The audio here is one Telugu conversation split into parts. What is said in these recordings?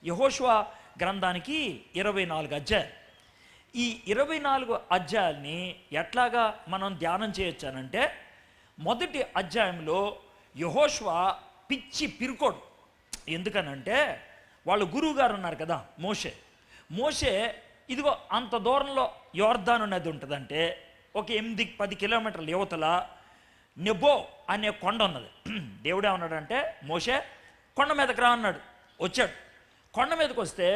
యెహోషువ గ్రంథానికి 24 అధ్యాయాలు. ఈ 24 అధ్యాయాల్ని ఎట్లాగా మనం ధ్యానం చేయొచ్చానంటే, మొదటి అధ్యాయంలో యెహోషువ పిచ్చి పిరుకోడు. ఎందుకనంటే వాళ్ళ గురువు గారు ఉన్నారు కదా మోషే ఇదిగో అంత దూరంలో యోర్దాను నది ఉంటుందంటే ఒక 8-10 కిలోమీటర్ల యువతల నెబో అనే కొండ ఉన్నది. దేవుడు ఏమన్నాడంటే, మోషే కొండ మీదకి రా అన్నాడు. వచ్చాడు. కొండ మీదకి వస్తే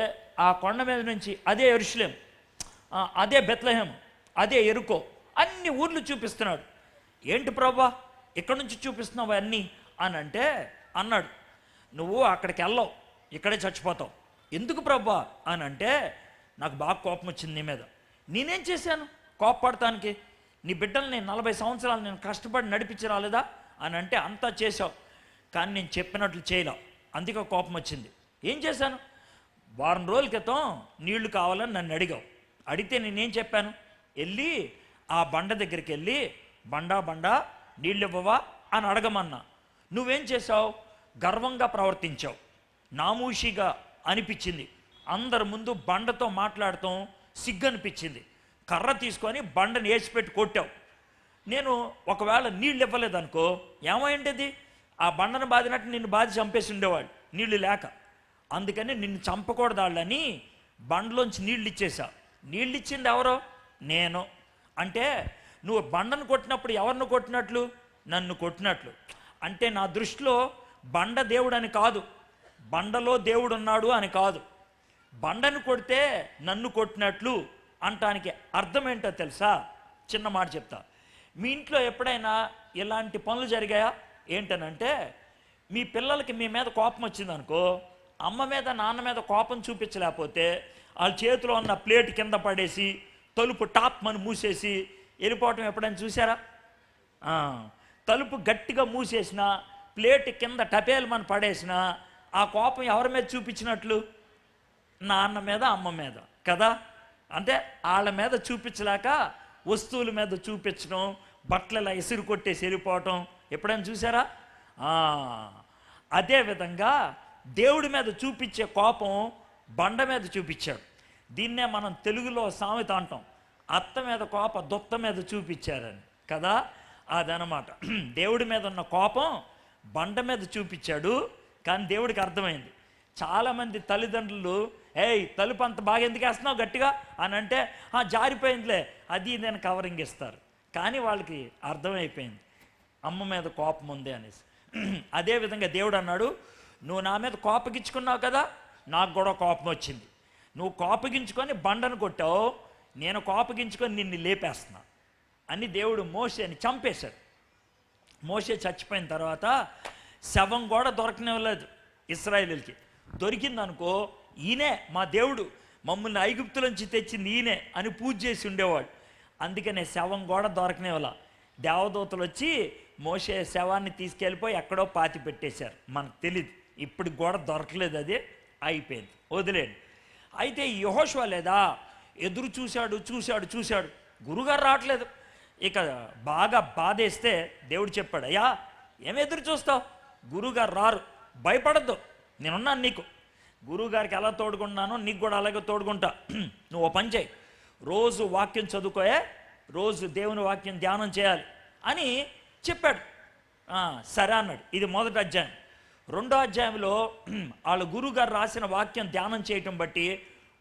ఆ కొండ మీద నుంచి అదే యెరూషలేము, అదే బెత్లెహేం, అదే యెరికో, అన్ని ఊర్లు చూపిస్తున్నాడు. ఏంటి ప్రభా ఇక్కడ నుంచి చూపిస్తున్నావు అన్నీ అని అంటే అన్నాడు, నువ్వు అక్కడికి వెళ్ళవు, ఇక్కడే చచ్చిపోతావు. ఎందుకు ప్రభా అని అంటే, నాకు బాగా కోపం వచ్చింది నీ మీద. నేనేం చేశాను కోపపడటానికి? నీ బిడ్డల్ని 40 సంవత్సరాలు నేను కష్టపడి నడిపించి రాలేదా అని అంటే, అంతా చేసావు కానీ నేను చెప్పినట్లు చేయలేవు, అందుకే కోపం వచ్చింది. ఏం చేశాను? వారం రోజుల క్రితం నీళ్లు కావాలని నన్ను అడిగావు. అడిగితే నేనేం చెప్పాను? వెళ్ళి ఆ బండ దగ్గరికి వెళ్ళి బండా నీళ్ళు ఇవ్వవా అని అడగమన్నా. నువ్వేం చేసావు? గర్వంగా ప్రవర్తించావు, నామూషిగా అనిపించింది. అందరి ముందు బండతో మాట్లాడటం సిగ్గు అనిపించింది. కర్ర తీసుకొని బండని వేసిపెట్టి కొట్టావు. నేను ఒకవేళ నీళ్ళు ఇవ్వలేదనుకో ఏమైండేది? ఆ బండను బాదినట్టు నిన్ను బాధి చంపేసి ఉండేవాళ్ళు నీళ్లు లేక. అందుకని నిన్ను చంపకూడదాళ్ళని బండలోంచి నీళ్ళు ఇచ్చేసా. నీళ్ళు ఇచ్చింది ఎవరో? నేను. అంటే నువ్వు బండను కొట్టినప్పుడు ఎవరిని కొట్టినట్లు? నన్ను కొట్టినట్లు. అంటే నా దృష్టిలో బండ దేవుడు అని కాదు, బండలో దేవుడు ఉన్నాడు అని కాదు. బండను కొడితే నన్ను కొట్టినట్లు అంటానికి అర్థం ఏంటో తెలుసా? చిన్న మాట చెప్తా. మీ ఇంట్లో ఎప్పుడైనా ఇలాంటి పనులు జరిగాయా? ఏంటనంటే, మీ పిల్లలకి మీ మీద కోపం వచ్చిందనుకో, అమ్మ మీద నాన్న మీద కోపం చూపించలేకపోతే వాళ్ళ చేతిలో ఉన్న ప్లేట్ కింద పడేసి తలుపు టాప్ మని మూసేసి వెళ్ళిపోవటం ఎప్పుడైనా చూసారా? తలుపు గట్టిగా మూసేసిన ప్లేట్ కింద టపేలమని పడేసిన ఆ కోపం ఎవరి మీద చూపించినట్లు? నాన్న మీద అమ్మ మీద కదా. అంటే వాళ్ళ మీద చూపించలేక వస్తువుల మీద చూపించడం, బట్టలు ఎసురు కొట్టేసి వెళ్ళిపోవటం ఎప్పుడైనా చూసారా? అదేవిధంగా దేవుడి మీద చూపించే కోపం బండ మీద చూపించాడు. దీన్నే మనం తెలుగులో సామెత అంటాం, అత్త మీద కోప దొత్త మీద చూపించారని కదా. అదనమాట. దేవుడి మీద ఉన్న కోపం బండ మీద చూపించాడు. కానీ దేవుడికి అర్థమైంది. చాలామంది తల్లిదండ్రులు, ఏయ్ తలుపు అంత బాగా ఎందుకు వేస్తున్నావు గట్టిగా అని అంటే, జారిపోయిందిలే అది నేను కవరింగ్ ఇస్తారు. కానీ వాళ్ళకి అర్థమైపోయింది అమ్మ మీద కోపం ఉంది అనేసి. అదేవిధంగా దేవుడు అన్నాడు, నువ్వు నా మీద కోపగించుకున్నావు కదా, నాకు కూడా కోపం వచ్చింది. నువ్వు కోపగించుకొని బండను కొట్టావు, నేను కోపగించుకొని నిన్ను లేపేస్తున్నా అని దేవుడు మోషేని చంపేశాడు. మోషే చచ్చిపోయిన తర్వాత శవం కూడా దొరకనివ్వలేదు ఇశ్రాయేలీయులకి. దొరికిందనుకో, ఈయనే మా దేవుడు, మమ్మల్ని ఐగుప్తులోంచి తెచ్చింది ఈయనే అని పూజ చేసి ఉండేవాడు. అందుకనే శవం కూడా దొరకనివ్వాల. దేవదూతలు వచ్చి మోషే శవాన్ని తీసుకెళ్ళిపోయి ఎక్కడో పాతి పెట్టేశారు. మనకు తెలియదు, ఇప్పుడు కూడా దొరకలేదు, అది అయిపోయింది, వదిలేండి. అయితే యెహోషువ లేదా, ఎదురు చూశాడు, గురుగారు రావట్లేదు. ఇక బాగా బాధేస్తే దేవుడు చెప్పాడు, అయ్యా ఏం ఎదురు చూస్తావు, గురుగారు రారు, భయపడద్దు, నేనున్నాను నీకు. గురువుగారికి ఎలా తోడుకుంటున్నానో నీకు కూడా అలాగే తోడుకుంటా. నువ్వు ఓ పని చేయి, రోజు వాక్యం చదువుకోయే, రోజు దేవుని వాక్యం ధ్యానం చేయాలి అని చెప్పాడు. సరే అన్నాడు. ఇది మొదటి అధ్యాయం. రెండో అధ్యాయంలో వాళ్ళ గురువుగారు రాసిన వాక్యం ధ్యానం చేయటం బట్టి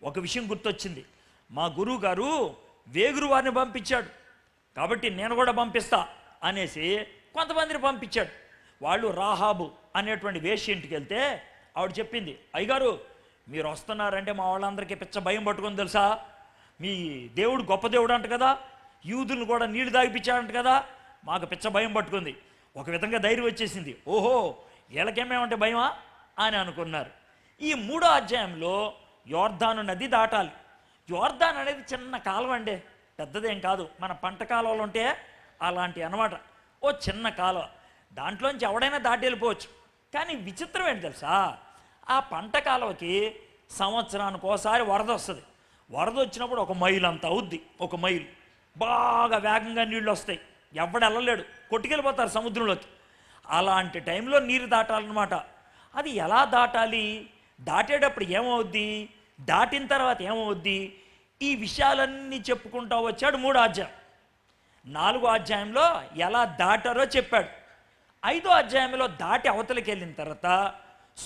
ఒక విషయం గుర్తొచ్చింది. మా గురువుగారు వేగురు వారిని పంపించాడు కాబట్టి నేను కూడా పంపిస్తా అనేసి కొంతమందిని పంపించాడు. వాళ్ళు రాహాబు అనేటువంటి వేశ్య ఇంటికి వెళ్తే ఆవిడ చెప్పింది, అయ్యగారు మీరు వస్తున్నారంటే మా వాళ్ళందరికీ పిచ్చ భయం పట్టుకొని తెలుసా, మీ దేవుడు గొప్ప దేవుడు అంట కదా, యూదులను కూడా నీళ్లు తాగిపించాడంట కదా, మాకు పిచ్చ భయం పట్టుకుంది. ఒక విధంగా ధైర్యం వచ్చేసింది. ఓహో వీళ్ళకేమేమంటే భయమా అని అనుకున్నారు. ఈ మూడో అధ్యాయంలో యోర్దాను నది దాటాలి. యోర్దాన్ అనేది చిన్న కాలువ అండి, పెద్దదేం కాదు. మన పంట కాలువలు ఉంటే అలాంటి అనమాట. ఓ చిన్న కాలువ, దాంట్లోంచి ఎవడైనా దాటి వెళ్ళిపోవచ్చు. కానీ విచిత్రం ఏంటి తెలుసా, ఆ పంట కాలువకి సంవత్సరానికి ఒకసారి వరద వస్తుంది. వరద వచ్చినప్పుడు 1 మైలు అంత అవుద్ది. 1 మైలు బాగా వేగంగా నీళ్ళు వస్తాయి, ఎవడు వెళ్ళలేడు, కొట్టుకెళ్ళిపోతారు సముద్రంలోకి. అలాంటి టైంలో నీరు దాటాలన్నమాట. అది ఎలా దాటాలి దాటేటప్పుడు ఏమవుద్ది, దాటిన తర్వాత ఏమవుద్ది, ఈ విషయాలన్నీ చెప్పుకుంటూ వచ్చాడు 3వ అధ్యాయం. 4వ అధ్యాయంలో ఎలా దాటారో చెప్పాడు. 5వ అధ్యాయంలో దాటి అవతలికి వెళ్ళిన తర్వాత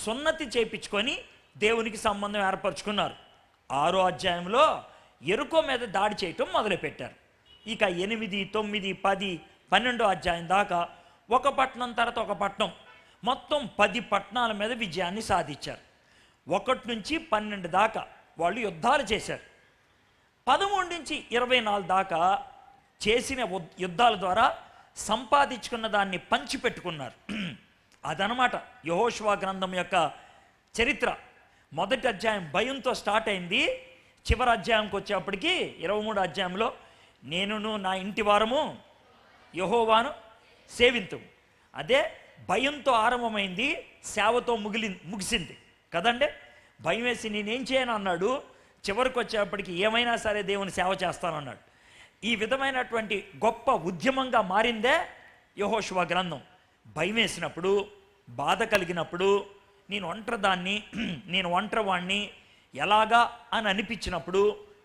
సున్నతి చేయించుకొని దేవునికి సంబంధం ఏర్పరచుకున్నారు. 6వ అధ్యాయంలో యెరికో మీద దాడి చేయటం మొదలుపెట్టారు. ఇక 8, 9, 10, 12వ అధ్యాయం దాకా ఒక పట్టణం తర్వాత ఒక పట్టణం, మొత్తం 10 పట్టణాల మీద విజయాన్ని సాధించారు. 1 నుంచి 12 దాకా వాళ్ళు యుద్ధాలు చేశారు. 13 నుంచి 24 దాకా చేసిన యుద్ధాల ద్వారా సంపాదించుకున్న దాన్ని పంచిపెట్టుకున్నారు. అదనమాట యెహోషువ గ్రంథం యొక్క చరిత్ర. 1వ అధ్యాయం భయంతో స్టార్ట్ అయింది. చివరి అధ్యాయంకి వచ్చేప్పటికి 23వ అధ్యాయంలో నేనును నా ఇంటి వారము యెహోవాను సేవింతు. అదే భయంతో ఆరంభమైంది, సేవతో ముగిసింది కదండి. భయం వేసి నేనేం చేయను అన్నాడు, చివరికి వచ్చేప్పటికి ఏమైనా సరే దేవుని సేవ చేస్తానన్నాడు. ఈ విధమైనటువంటి గొప్ప ఉద్యమంగా మారిందే యెహోషువ గ్రంథం. భయం వేసినప్పుడు, బాధ కలిగినప్పుడు, నేను ఒంటరిదాన్ని, నేను ఒంటరివాణ్ణి ఎలాగా అని అనిపించినప్పుడు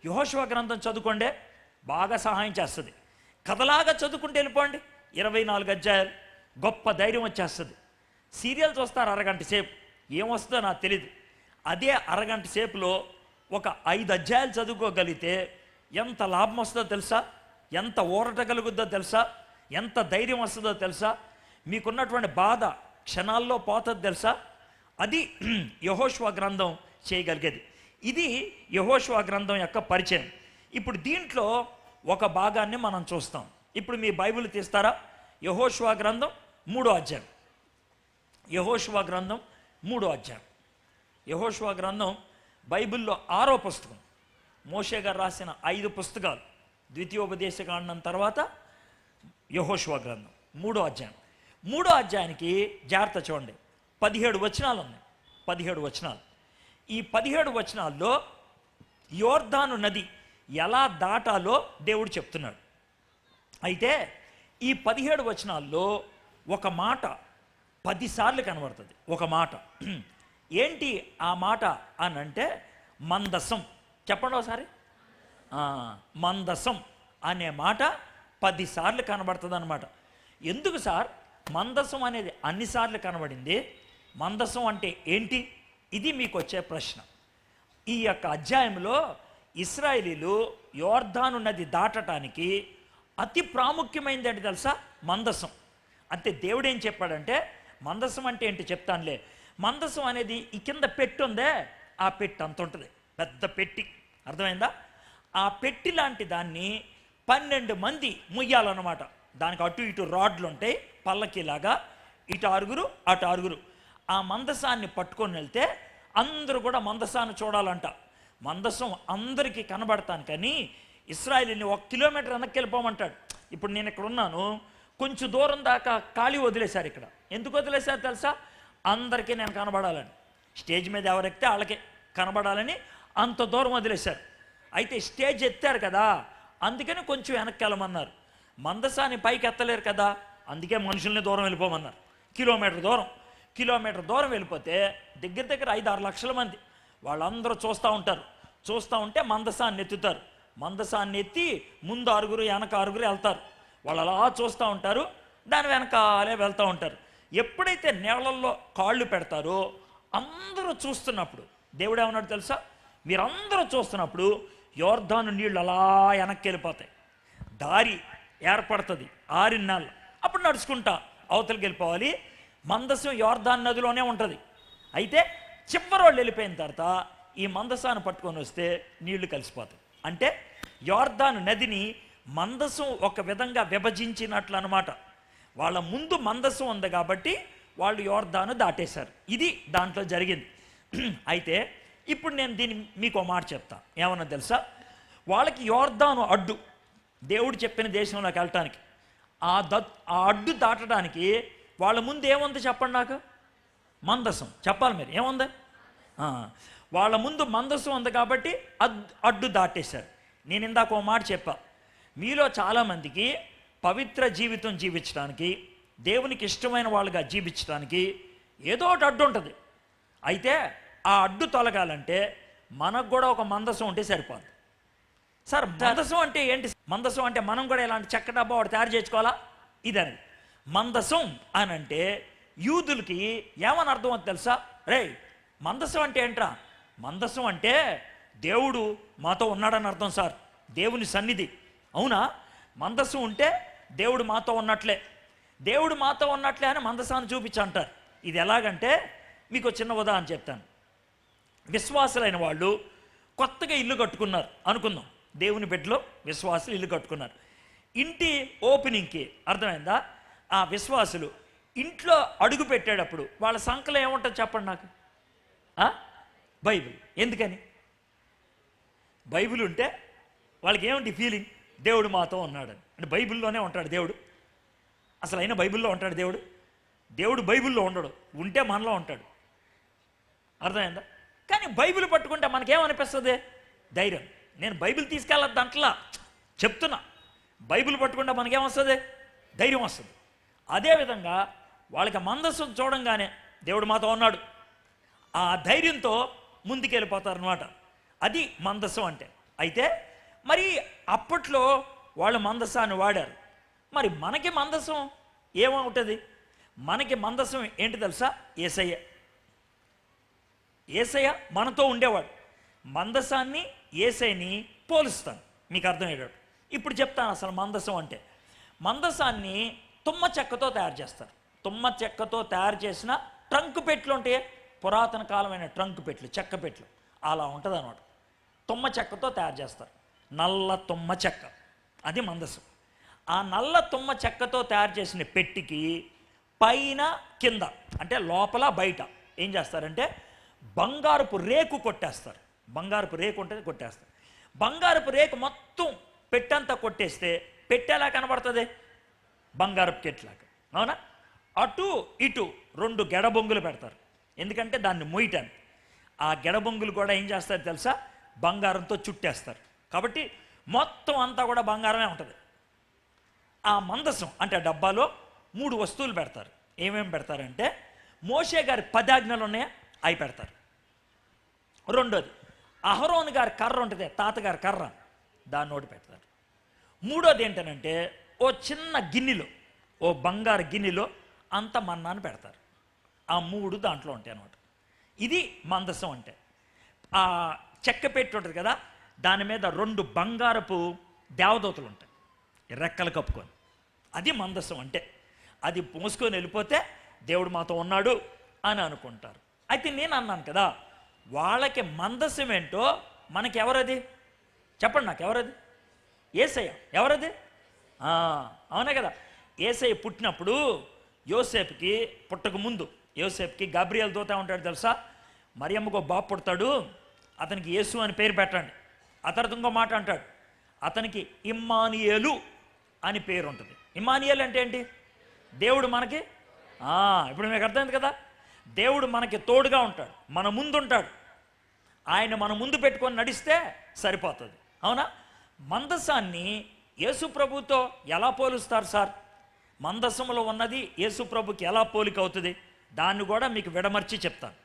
యెహోషువ గ్రంథం చదువుకోండి, బాగా సహాయం చేస్తుంది. కథలాగా చదువుకుంటూ వెళ్ళిపోండి, 24 అధ్యాయాలు, గొప్ప ధైర్యం వచ్చేస్తుంది. సీరియల్ చూస్తారు అరగంట సేపు, ఏమొస్తుందో నాకు తెలీదు. అదే అరగంట సేపులో ఒక 5 అధ్యాయాలు చదువుకోగలిగితే ఎంత లాభం వస్తుందో తెలుసా, ఎంత ఊరట కలుగుద్దో తెలుసా, ఎంత ధైర్యం వస్తుందో తెలుసా, మీకున్నటువంటి బాధ క్షణాల్లో పోతుంది తెలుసా. అది యెహోషువ గ్రంథం చేయగలిగేది. ఇది యెహోషువ గ్రంథం యొక్క పరిచయం. ఇప్పుడు దీంట్లో ఒక భాగాన్ని మనం చూస్తాం. ఇప్పుడు మీ బైబిల్ తీస్తారా, యెహోషువ గ్రంథం 3వ అధ్యాయం. యెహోషువ గ్రంథం 3వ అధ్యాయం. యెహోషువ గ్రంథం బైబిల్లో 6వ పుస్తకం. మోషే గారు రాసిన 5 పుస్తకాలు, ద్వితీయోపదేశకాండం తర్వాత యెహోషువ గ్రంథం 3వ అధ్యాయం. 3వ అధ్యాయానికి జాగ్రత్త చూడండి, 17 వచనాలు ఉన్నాయి. 17 వచనాలు. ఈ 17 వచనాల్లో యోర్దాను నది ఎలా దాటాలో దేవుడు చెప్తున్నాడు. అయితే ఈ 17 వచనాల్లో ఒక మాట 10 సార్లు కనబడుతుంది. ఒక మాట ఏంటి ఆ మాట అని అంటే మందసం. చెప్పండి ఒకసారి. మందసం అనే మాట 10 సార్లు కనబడుతుంది అన్నమాట. ఎందుకు సార్ మందసం అనేది అన్నిసార్లు కనబడింది? మందసం అంటే ఏంటి? ఇది మీకు వచ్చే ప్రశ్న. ఈ యొక్క అధ్యాయంలో ఇశ్రాయేలీలు యోర్దాను నది దాటడానికి అతి ప్రాముఖ్యమైనది ఏంటి తెలుసా? మందసం. అంటే దేవుడు ఏం చెప్పాడంటే, మందసం అంటే ఏంటి చెప్తానులే. మందసం అనేది ఈ కింద పెట్టి ఉందే, ఆ పెట్టి అంత ఉంటుంది, పెద్ద పెట్టి, అర్థమైందా? ఆ పెట్టి లాంటి దాన్ని 12 మంది ముయ్యాలన్నమాట. దానికి అటు ఇటు రాడ్లు ఉంటాయి పల్లకిలాగా, ఇటు 6, అటు 6. ఆ మందసాన్ని పట్టుకొని వెళ్తే అందరూ కూడా మందసాన్ని చూడాలంట. మందసం అందరికీ కనబడతాను, కానీ ఇశ్రాయేలుని 1 కిలోమీటర్ వెనక్కి వెళ్ళిపోమంటాడు. ఇప్పుడు నేను ఇక్కడ ఉన్నాను, కొంచెం దూరం దాకా ఖాళీ వదిలేశారు. ఇక్కడ ఎందుకు వదిలేశారు తెలుసా? అందరికీ నేను కనబడాలని. స్టేజ్ మీద ఎవరెక్కితే వాళ్ళకే కనబడాలని అంత దూరం వదిలేశారు. అయితే స్టేజ్ ఎత్తారు కదా, అందుకని కొంచెం వెనక్కి వెళ్ళమన్నారు. మందసాన్ని పైకి ఎత్తలేరు కదా, అందుకే మనుషుల్ని దూరం వెళ్ళిపోమన్నారు. కిలోమీటర్ దూరం వెళ్ళిపోతే దగ్గర దగ్గర 5-6 లక్షల మంది వాళ్ళందరూ చూస్తూ ఉంటారు. చూస్తూ ఉంటే మందసాన్ని ఎత్తుతారు. మందసాన్ని ఎత్తి ముందు 6, వెనక 6 వెళ్తారు. వాళ్ళు అలా చూస్తూ ఉంటారు, దాని వెనకాలే వెళ్తూ ఉంటారు. ఎప్పుడైతే నేలల్లో కాళ్ళు పెడతారో అందరూ చూస్తున్నప్పుడు దేవుడు ఏమన్నాడు తెలుసా? మీరందరూ చూస్తున్నప్పుడు యోర్దాను నీళ్ళు అలా వెనక్కి వెళ్ళిపోతాయి, దారి ఏర్పడుతుంది 6 నెలలు. అప్పుడు నడుచుకుంటా అవతలికి వెళ్ళిపోవాలి. మందసం యోర్దాను నదిలోనే ఉంటుంది. అయితే చివరి వాళ్ళు వెళ్ళిపోయిన తర్వాత ఈ మందసాన్ని పట్టుకొని వస్తే నీళ్లు కలిసిపోతాయి. అంటే యోర్దాను నదిని మందసం ఒక విధంగా విభజించినట్లు అన్నమాట. వాళ్ళ ముందు మందసం ఉంది కాబట్టి వాళ్ళు యోర్దాను దాటేశారు. ఇది దాంట్లో జరిగింది. అయితే ఇప్పుడు నేను దీన్ని మీకు ఒక మాట చెప్తా. ఏమన్నా తెలుసా? వాళ్ళకి యోర్దాను అడ్డు, దేవుడు చెప్పిన దేశంలోకి వెళ్ళటానికి. ఆ అడ్డు దాటడానికి వాళ్ళ ముందు ఏముంది చెప్పండి నాకు? మందసం. చెప్పాలి మీరు, ఏముంది? వాళ్ళ ముందు మందసం ఉంది కాబట్టి అడ్డు దాటేశారు. నేను ఇందాక ఒక మాట చెప్పా, మీలో చాలామందికి పవిత్ర జీవితం జీవించడానికి, దేవునికి ఇష్టమైన వాళ్ళుగా జీవించడానికి ఏదో ఒకటి అడ్డు ఉంటుంది. అయితే ఆ అడ్డు తొలగాలంటే మనకు కూడా ఒక మందసం ఉంటే సరిపోదు. సార్ మందసం అంటే ఏంటి? మందసం అంటే మనం కూడా ఇలాంటి చెక్క డబ్బా వాడు తయారు చేసుకోవాలా? ఇదని మందసం అని అంటే యూదులకి ఏమని అర్థం అవుతుంది తెలుసా? రే, మందసం అంటే ఏంట్రా? మందసం అంటే దేవుడు మాతో ఉన్నాడని అర్థం సార్, దేవుని సన్నిధి. అవునా? మందసం ఉంటే దేవుడు మాతో ఉన్నట్లే, దేవుడు మాతో ఉన్నట్లే అని మందసాన్ని చూపించంటారు. ఇది ఎలాగంటే మీకు చిన్న ఉదాహరణ చెప్తాను. విశ్వాసులైన వాళ్ళు కొత్తగా ఇల్లు కట్టుకున్నారు అనుకుందాం. దేవుని బిడ్డలో విశ్వాసులు ఇల్లు కట్టుకున్నారు. ఇంటి ఓపెనింగ్కి అర్థమైందా? ఆ విశ్వాసులు ఇంట్లో అడుగు పెట్టేటప్పుడు వాళ్ళ సంకలం ఏముంటుంది చెప్పండి నాకు? బైబిల్. ఎందుకని? బైబిల్ ఉంటే వాళ్ళకి ఏమిటి ఫీలింగ్? దేవుడు మాతో ఉన్నాడని. అంటే బైబిల్లోనే ఉంటాడు దేవుడు. అసలు అయినా బైబిల్లో ఉంటాడు దేవుడు? దేవుడు బైబిల్లో ఉండడు, ఉంటే మనలో ఉంటాడు. అర్థమైందా? కానీ బైబిల్ పట్టుకుంటే మనకేమనిపిస్తుంది? ధైర్యం. నేను బైబిల్ తీసుకెళ్ళద్దు అంటలా, చెప్తున్నా. బైబిల్ పట్టుకుంటే మనకేమొస్తుంది? ధైర్యం వస్తుంది. అదేవిధంగా వాళ్ళకి మందస్సు చూడంగానే దేవుడు మాతో ఉన్నాడు, ఆ ధైర్యంతో ముందుకెళ్ళిపోతారనమాట. అది మందస్సం అంటే. అయితే మరి అప్పట్లో వాళ్ళు మందస్సాన్ని వాడారు. మరి మనకి మందస్సం ఏమవుతుంది? మనకి మందస్సం ఏంటి తెలుసా? యేసయ్య. యేసయ్య మనతో ఉండేవాడు. మందసాన్ని యేసయ్యని పోలుస్తాను మీకు అర్థమయ్యేటట్టు. ఇప్పుడు చెప్తాను అసలు మందసం అంటే. మందసాన్ని తుమ్మ చెక్కతో తయారు చేస్తారు. తుమ్మ చెక్కతో తయారు చేసిన ట్రంక్ పెట్లు ఉంటాయి, పురాతన కాలమైన ట్రంక్ పెట్లు, చెక్క పెట్లు, అలా ఉంటుంది అన్నమాట. తుమ్మ చెక్కతో తయారు చేస్తారు, నల్ల తుమ్మ చెక్క. అది మందసం. ఆ నల్ల తుమ్మ చెక్కతో తయారు చేసిన పెట్టికి పైన కింద అంటే లోపల బయట ఏం చేస్తారంటే బంగారపు రేకు కొట్టేస్తారు. బంగారపు రేకు ఉంటుంది, కొట్టేస్తారు. బంగారపు రేకు మొత్తం పెట్టంతా కొట్టేస్తే పెట్టేలా కనబడుతుంది, బంగారపు కెట్లాగా. అవునా? అటు ఇటు 2 గెడబొంగులు పెడతారు, ఎందుకంటే దాన్ని మొయ్యటానికి. ఆ గెడబొంగులు కూడా ఏం చేస్తారు తెలుసా? బంగారంతో చుట్టేస్తారు. కాబట్టి మొత్తం అంతా కూడా బంగారమే ఉంటుంది. ఆ మందసం అంటే డబ్బాలో 3 వస్తువులు పెడతారు. ఏమేమి పెడతారంటే మోషే గారి 10 ఆజ్ఞలు ఉన్నాయా, అవి పెడతారు. రెండోది అహరోన్ గారి కర్ర ఉంటుంది, తాతగారి కర్ర, దాన్ని ఒకటి పెడతారు. మూడోది ఏంటనంటే ఓ చిన్న గిన్నెలో, ఓ బంగారు గిన్నెలో అంత మన్నాను పెడతారు. ఆ 3 దాంట్లో ఉంటాయి అన్నమాట. ఇది మందసం అంటే. ఆ చెక్క పెట్టి ఉంటుంది కదా, దాని మీద 2 బంగారపు దేవదూతలు ఉంటాయి రెక్కలు కప్పుకొని. అది మందసం అంటే. అది మోసుకొని వెళ్ళిపోతే దేవుడు మాతో ఉన్నాడు అని అనుకుంటారు. అయితే నేను అన్నాను కదా, వాళ్ళకి మందసం ఏంటో మనకి ఎవరది చెప్పండి నాకు? ఎవరది? యేసయ్య. ఎవరది? అవునే కదా. యేసయ్య పుట్టినప్పుడు యోసేపుకి పుట్టక ముందు యోసేపుకి గబ్రియల్ దూత ఉంటాడు తెలుసా? మరియమ్మకు బాబు పుడతాడు, అతనికి యేసు అని పేరు పెట్టండి. ఆ తర్వాత ఇంకో మాట అంటాడు, అతనికి ఇమ్మానియేలు అని పేరు ఉంటుంది. ఇమ్మానియేలు అంటే ఏంటి? దేవుడు మనకి, ఇప్పుడు మీకు అర్థమైంది కదా, దేవుడు మనకి తోడుగా ఉంటాడు, మన ముందు ఉంటాడు. ఆయన మన ముందు పెట్టుకొని నడిస్తే సరిపోతుంది. అవునా? మందసాన్ని యేసు ప్రభుతో ఎలా పోలుస్తారు సార్? మందసంలో ఉన్నది యేసు ప్రభుకి ఎలా పోలిక అవుతుంది? దాన్ని కూడా మీకు విడమర్చి చెప్తాను.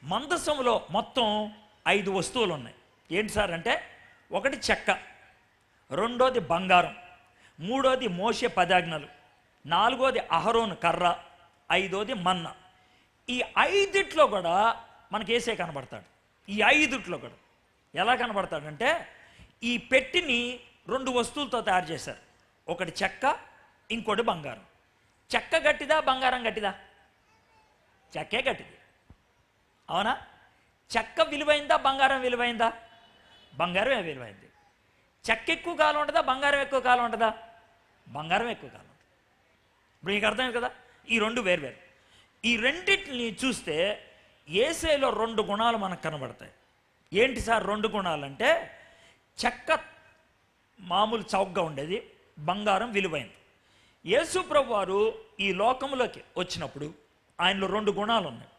మందసంలో మొత్తం 5 వస్తువులు ఉన్నాయి. ఏంటి సార్ అంటే, ఒకటి చెక్క, రెండోది బంగారం, మూడోది మోషే 10 ఆజ్ఞలు, నాలుగోది అహరోను కర్ర, ఐదోది మన్నా. ఈ 5 కూడా మనకి యేసే కనబడతాడు. ఈ 5 కూడా ఎలా కనబడతాడంటే, ఈ పెట్టిని 2 వస్తువులతో తయారు చేశారు. ఒకటి చెక్క, ఇంకోటి బంగారం. చెక్క గట్టిదా, బంగారం గట్టిదా? చెక్కే గట్టిది. అవునా? చెక్క విలువైందా, బంగారం విలువైందా? బంగారమే విలువైంది. చెక్క ఎక్కువ కాలం ఉంటుందా, బంగారం ఎక్కువ కాలం ఉంటుందా? బంగారం ఎక్కువ కాలం ఉంటుంది. ఇప్పుడు మీకు అర్థమైంది కదా, ఈ 2 వేరువేరు. ఈ రెండింటిని చూస్తే యేసేలో 2 గుణాలు మనకు కనబడతాయి. ఏంటి సార్ 2 గుణాలు అంటే, చెక్క మామూలు చౌకగా ఉండేది, బంగారం విలువైంది. యేసు ప్రభు వారు ఈ లోకంలోకి వచ్చినప్పుడు ఆయనలో 2 గుణాలు ఉన్నాయి.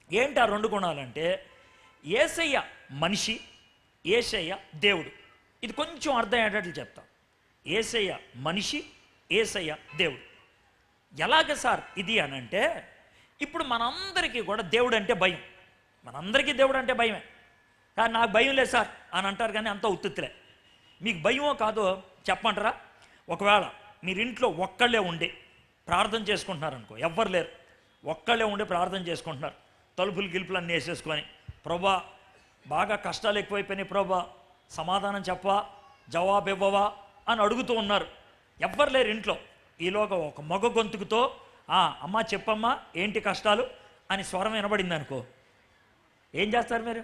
ఏంటి ఆ 2 గుణాలు అంటే, యేసయ్య మనిషి, యేసయ్య దేవుడు. ఇది కొంచెం అర్థమయ్యేటట్లు చెప్తాం. యేసయ్య మనిషి, యేసయ్య దేవుడు. ఎలాగ సార్ ఇది అని అంటే, ఇప్పుడు మనందరికీ కూడా దేవుడు అంటే భయం. మనందరికీ దేవుడు అంటే భయమే. కానీ నాకు భయం లేదు సార్ అని అంటారు, కానీ అంత ఉత్తుత్తులే. మీకు భయమో కాదో చెప్పమంటారా? ఒకవేళ మీరింట్లో ఒక్కళ్ళే ఉండి ప్రార్థన చేసుకుంటున్నారు అనుకో, ఎవ్వరు లేరు, ఒక్కళ్ళే ఉండి ప్రార్థన చేసుకుంటున్నారు, తలుపులు గిలుపులు అన్నీ వేసేసుకొని, ప్రభా బాగా కష్టాలు ఎక్కువైపోయినాయి ప్రభా, సమాధానం చెప్పవా, జవాబు ఇవ్వవా అని అడుగుతూ ఉన్నారు. ఎవ్వరు లేరు ఇంట్లో. ఈలోగా ఒక మగ గొంతుకుతో అమ్మా చెప్పమ్మా ఏంటి కష్టాలు అని స్వరం వినబడింది అనుకో, ఏం చేస్తారు మీరు?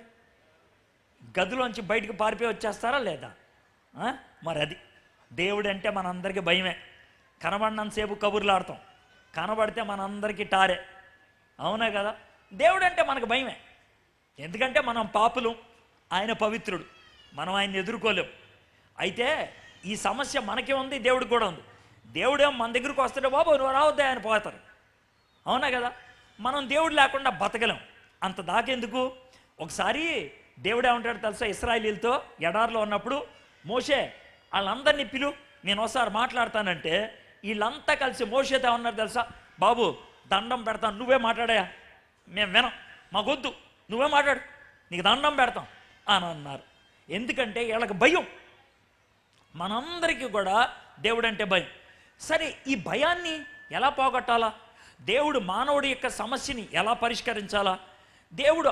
గదిలోంచి బయటకు పారిపోయి వచ్చేస్తారా లేదా? మరి అది దేవుడు అంటే మనందరికీ భయమే. కనబడినంతసేపు కబుర్లు ఆడతాం, కనబడితే మనందరికీ టారే, అవునా కదా? దేవుడు అంటే మనకు భయమే. ఎందుకంటే మనం పాపులు, ఆయన పవిత్రుడు, మనం ఆయన్ని ఎదుర్కోలేం. అయితే ఈ సమస్య మనకే ఉంది, దేవుడికి కూడా ఉంది. దేవుడేమో మన దగ్గరికి వస్తుంటే బాబు నువ్వు రావద్దా ఆయన పోతారు, అవునా కదా? మనం దేవుడు లేకుండా బతకలేం. అంత దాకెందుకు? ఒకసారి దేవుడు ఏమంటాడు తెలుసా? ఇశ్రాయేలీలతో ఎడారిలో ఉన్నప్పుడు, మోషే వాళ్ళందరినీ పిలు, నేను ఒకసారి మాట్లాడతానంటే వీళ్ళంతా కలిసి మోషేతో ఏమన్నారు తెలుసా? బాబు దండం పెడతాను, నువ్వే మాట్లాడాయా, మేము వినం, మాకొద్దు, నువ్వే మాట్లాడు, నీకు దండం పెడతాం అని అన్నారు. ఎందుకంటే వీళ్ళకి భయం. మనందరికీ కూడా దేవుడు అంటే భయం. సరే, ఈ భయాన్ని ఎలా పోగొట్టాలా? దేవుడు మానవుడి యొక్క సమస్యని ఎలా పరిష్కరించాలా? దేవుడు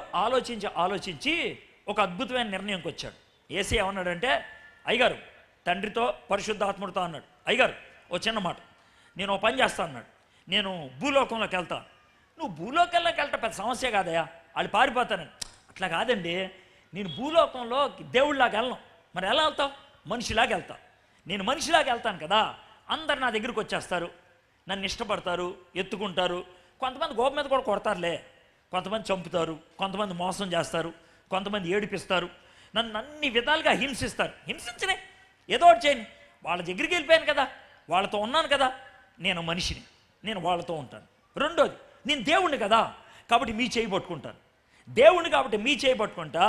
ఆలోచించి ఒక అద్భుతమైన నిర్ణయంకి వచ్చాడు. యేసయ్య ఏమన్నాడంటే, అయ్యగారు తండ్రితో పరిశుద్ధాత్ముడితో అన్నాడు, అయ్యగారు ఓ చిన్న మాట, నేను ఓ పని చేస్తాను అన్నాడు, నేను భూలోకంలోకి వెళ్తాను. నువ్వు భూలోకంలోకి వెళ్తా పెద్ద సమస్య కాదయా, వాళ్ళు పారిపోతానని. అట్లా కాదండి, నేను భూలోకంలో దేవుడిలాగా వెళ్ళను. మరి ఎలా వెళ్తావు? మనిషిలాగా వెళ్తా. నేను మనిషిలాగా వెళ్తాను కదా, అందరు నా దగ్గరికి వచ్చేస్తారు, నన్ను ఇష్టపడతారు, ఎత్తుకుంటారు. కొంతమంది గోప మీద కూడా కొడతారులే, కొంతమంది చంపుతారు, కొంతమంది మోసం చేస్తారు, కొంతమంది ఏడిపిస్తారు, నన్ను అన్ని విధాలుగా హింసిస్తారు. హింసించనే, ఏదో ఒకటి చేయని, వాళ్ళ దగ్గరికి వెళ్ళిపోయాను కదా, వాళ్ళతో ఉన్నాను కదా, నేను మనిషిని, నేను వాళ్ళతో ఉంటాను. రెండోది, నేను దేవుణ్ణి కదా, కాబట్టి మీ చేయి పట్టుకుంటాను. దేవుణ్ణి కాబట్టి మీ చేయి పట్టుకుంటా,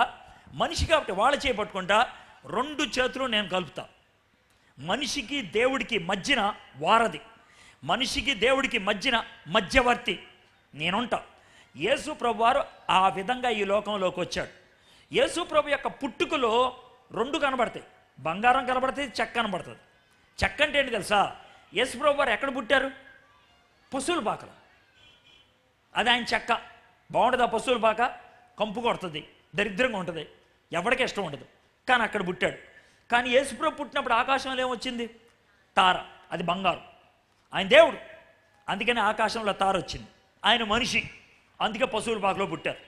మనిషి కాబట్టి వాళ్ళ చేయి పట్టుకుంటా, రెండు చేతులు నేను కలుపుతా. మనిషికి దేవుడికి మధ్యన వారధి, మనిషికి దేవుడికి మధ్యన మధ్యవర్తి నేనుంటా. యేసు ప్రభు వారు ఆ విధంగా ఈ లోకంలోకి వచ్చాడు. యేసు ప్రభు యొక్క పుట్టుకలో రెండు కనబడతాయి, బంగారం కనబడుతుంది, చెక్క కనబడుతుంది. చెక్క అంటే ఏంటి తెలుసా? యేసు ప్రభు వారు ఎక్కడ పుట్టారు? పశువుల పాకలో. అది ఆయన చెక్క. బాగుంటుంది ఆ పశువుల పాక, కంపు కొడుతుంది, దరిద్రంగా ఉంటుంది, ఎవరికి ఇష్టం ఉండదు, కానీ అక్కడ పుట్టాడు. కానీ యేసుప్రభు పుట్టినప్పుడు ఆకాశంలో ఏమొచ్చింది? తార, అది బంగారం. ఆయన దేవుడు, అందుకని ఆకాశంలో తార వచ్చింది. ఆయన మనిషి, అందుకే పశువుల పాకలో పుట్టారు.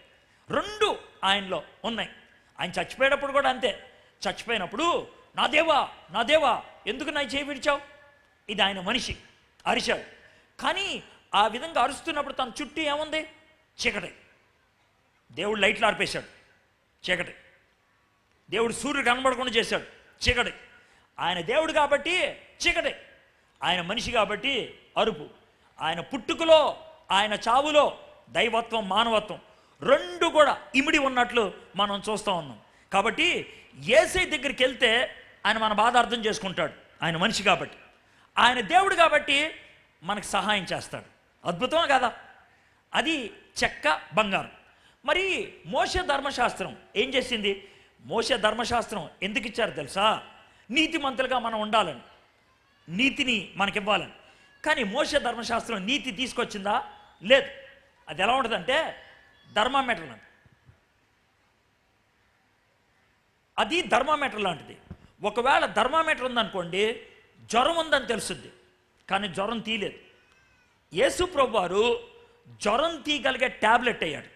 రెండు ఆయనలో ఉన్నాయి. ఆయన చచ్చిపోయేటప్పుడు కూడా అంతే. చచ్చిపోయినప్పుడు నా దేవా నా దేవా ఎందుకు నా చేయి విడిచావు, ఇది ఆయన మనిషి అరిచాడు. కానీ ఆ విధంగా అరుస్తున్నప్పుడు తన చుట్టూ ఏముంది? చీకటి. దేవుడు లైట్లు ఆర్పేశాడు, చీకటి. దేవుడు సూర్యుడు కనబడకుండా చేశాడు, చీకటి. ఆయన దేవుడు కాబట్టి చీకటి, ఆయన మనిషి కాబట్టి అరుపు. ఆయన పుట్టుకలో ఆయన చావులో దైవత్వం మానవత్వం రెండు కూడా ఇమిడి ఉన్నట్లు మనం చూస్తూ ఉన్నాం. కాబట్టి యేసయ్య దగ్గరికి వెళ్తే ఆయన మన బాధ అర్థం చేసుకుంటాడు, ఆయన మనిషి కాబట్టి. ఆయన దేవుడు కాబట్టి మనకు సహాయం చేస్తాడు. అద్భుతమే కదా? అది చెక్క బంగారం. మరి మోషే ధర్మశాస్త్రం ఏం చేసింది? మోషే ధర్మశాస్త్రం ఎందుకు ఇచ్చారు తెలుసా? నీతిమంతులుగా మనం ఉండాలని, నీతిని మనకివ్వాలని. కానీ మోషే ధర్మశాస్త్రం నీతి తీసుకొచ్చిందా? లేదు. అది ఎలా ఉంటుందంటే థర్మామీటర్ లాంటిది. అది థర్మామీటర్ లాంటిది. ఒకవేళ థర్మామీటర్ ఉందనుకోండి, జ్వరం ఉందని తెలుస్తుంది, కానీ జ్వరం తీయలేదు. యేసు ప్రభు వారు జ్వరం తీయగలిగే ట్యాబ్లెట్ అయ్యాడు.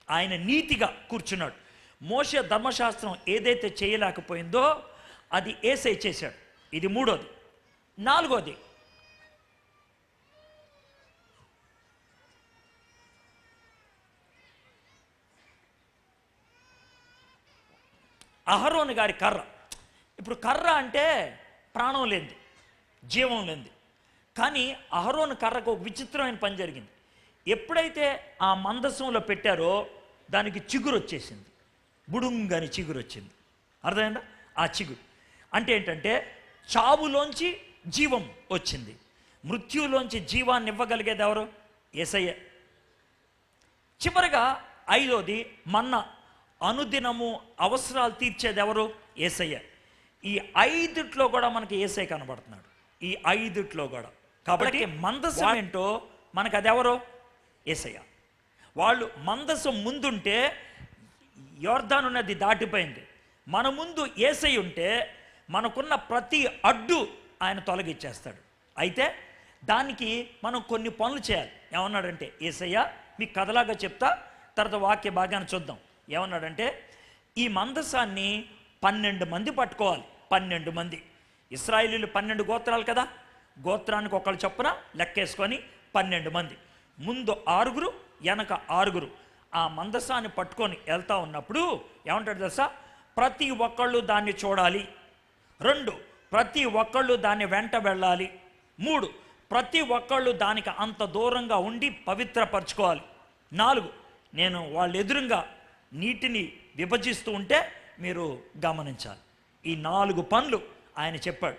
ఆయన నీతిగా కూర్చున్నాడు. మోషే ధర్మశాస్త్రం ఏదైతే చేయలేకపోయిందో అది యేసయ్య చేశాడు. ఇది మూడోది. నాలుగోది, అహరోను గారి కర్ర. ఇప్పుడు కర్ర అంటే ప్రాణం లేనిది, జీవం లేనిది. కానీ అహరోను కర్రకు ఒక విచిత్రమైన పని జరిగింది. ఎప్పుడైతే ఆ మందసంలో పెట్టారో దానికి చిగురు వచ్చేసింది, బుడుంగని చిగురు వచ్చింది. అర్థమైందా? ఆ చిగురు అంటే ఏంటంటే చావులోంచి జీవం వచ్చింది. మృత్యులోంచి జీవాన్ని ఇవ్వగలిగేది ఎవరు? యేసయ్య. చివరిగా ఐదోది మన్నా, అనుదినము అవసరాలు తీర్చేది ఎవరు? యేసయ్య. ఈ ఐదుట్లో కూడా మనకి యేసయ్య కనబడుతున్నాడు, ఈ ఐదుట్లో కూడా. కాబట్టి మందసం ఏంటో మనకు అది ఎవరో? యేసయ్య. వాళ్ళు మందసం ముందుంటే యోర్దాను నది దాటిపోయింది. మన ముందు యేసయ్య ఉంటే మనకున్న ప్రతి అడ్డు ఆయన తొలగిచ్చేస్తాడు. అయితే దానికి మనం కొన్ని పనులు చేయాలి. ఏమన్నాడంటే యేసయ్య, మీకు కథలాగా చెప్తా, తర్వాత వాక్య భాగాన్ని చూద్దాం. ఏమన్నాడంటే ఈ మందసాన్ని 12 మంది పట్టుకోవాలి. 12 మంది. ఇశ్రాయేలీలు 12 గోత్రాలు కదా, గోత్రానికి ఒకళ్ళు చొప్పున లెక్కేసుకొని 12 మంది. ముందు 6, వెనక 6. ఆ మందసాన్ని పట్టుకొని వెళ్తా ఉన్నప్పుడు ఏమంటాడు తెలుసా? ప్రతి ఒక్కళ్ళు దాన్ని చూడాలి. 2, ప్రతి ఒక్కళ్ళు దాన్ని వెంట వెళ్ళాలి. 3, ప్రతి ఒక్కళ్ళు దానికి అంత దూరంగా ఉండి పవిత్రపరచుకోవాలి. 4, నేను వాళ్ళ ఎదురుగా నీటిని విభజిస్తూ ఉంటే మీరు గమనించాలి. ఈ 4 పనులు ఆయన చెప్పాడు.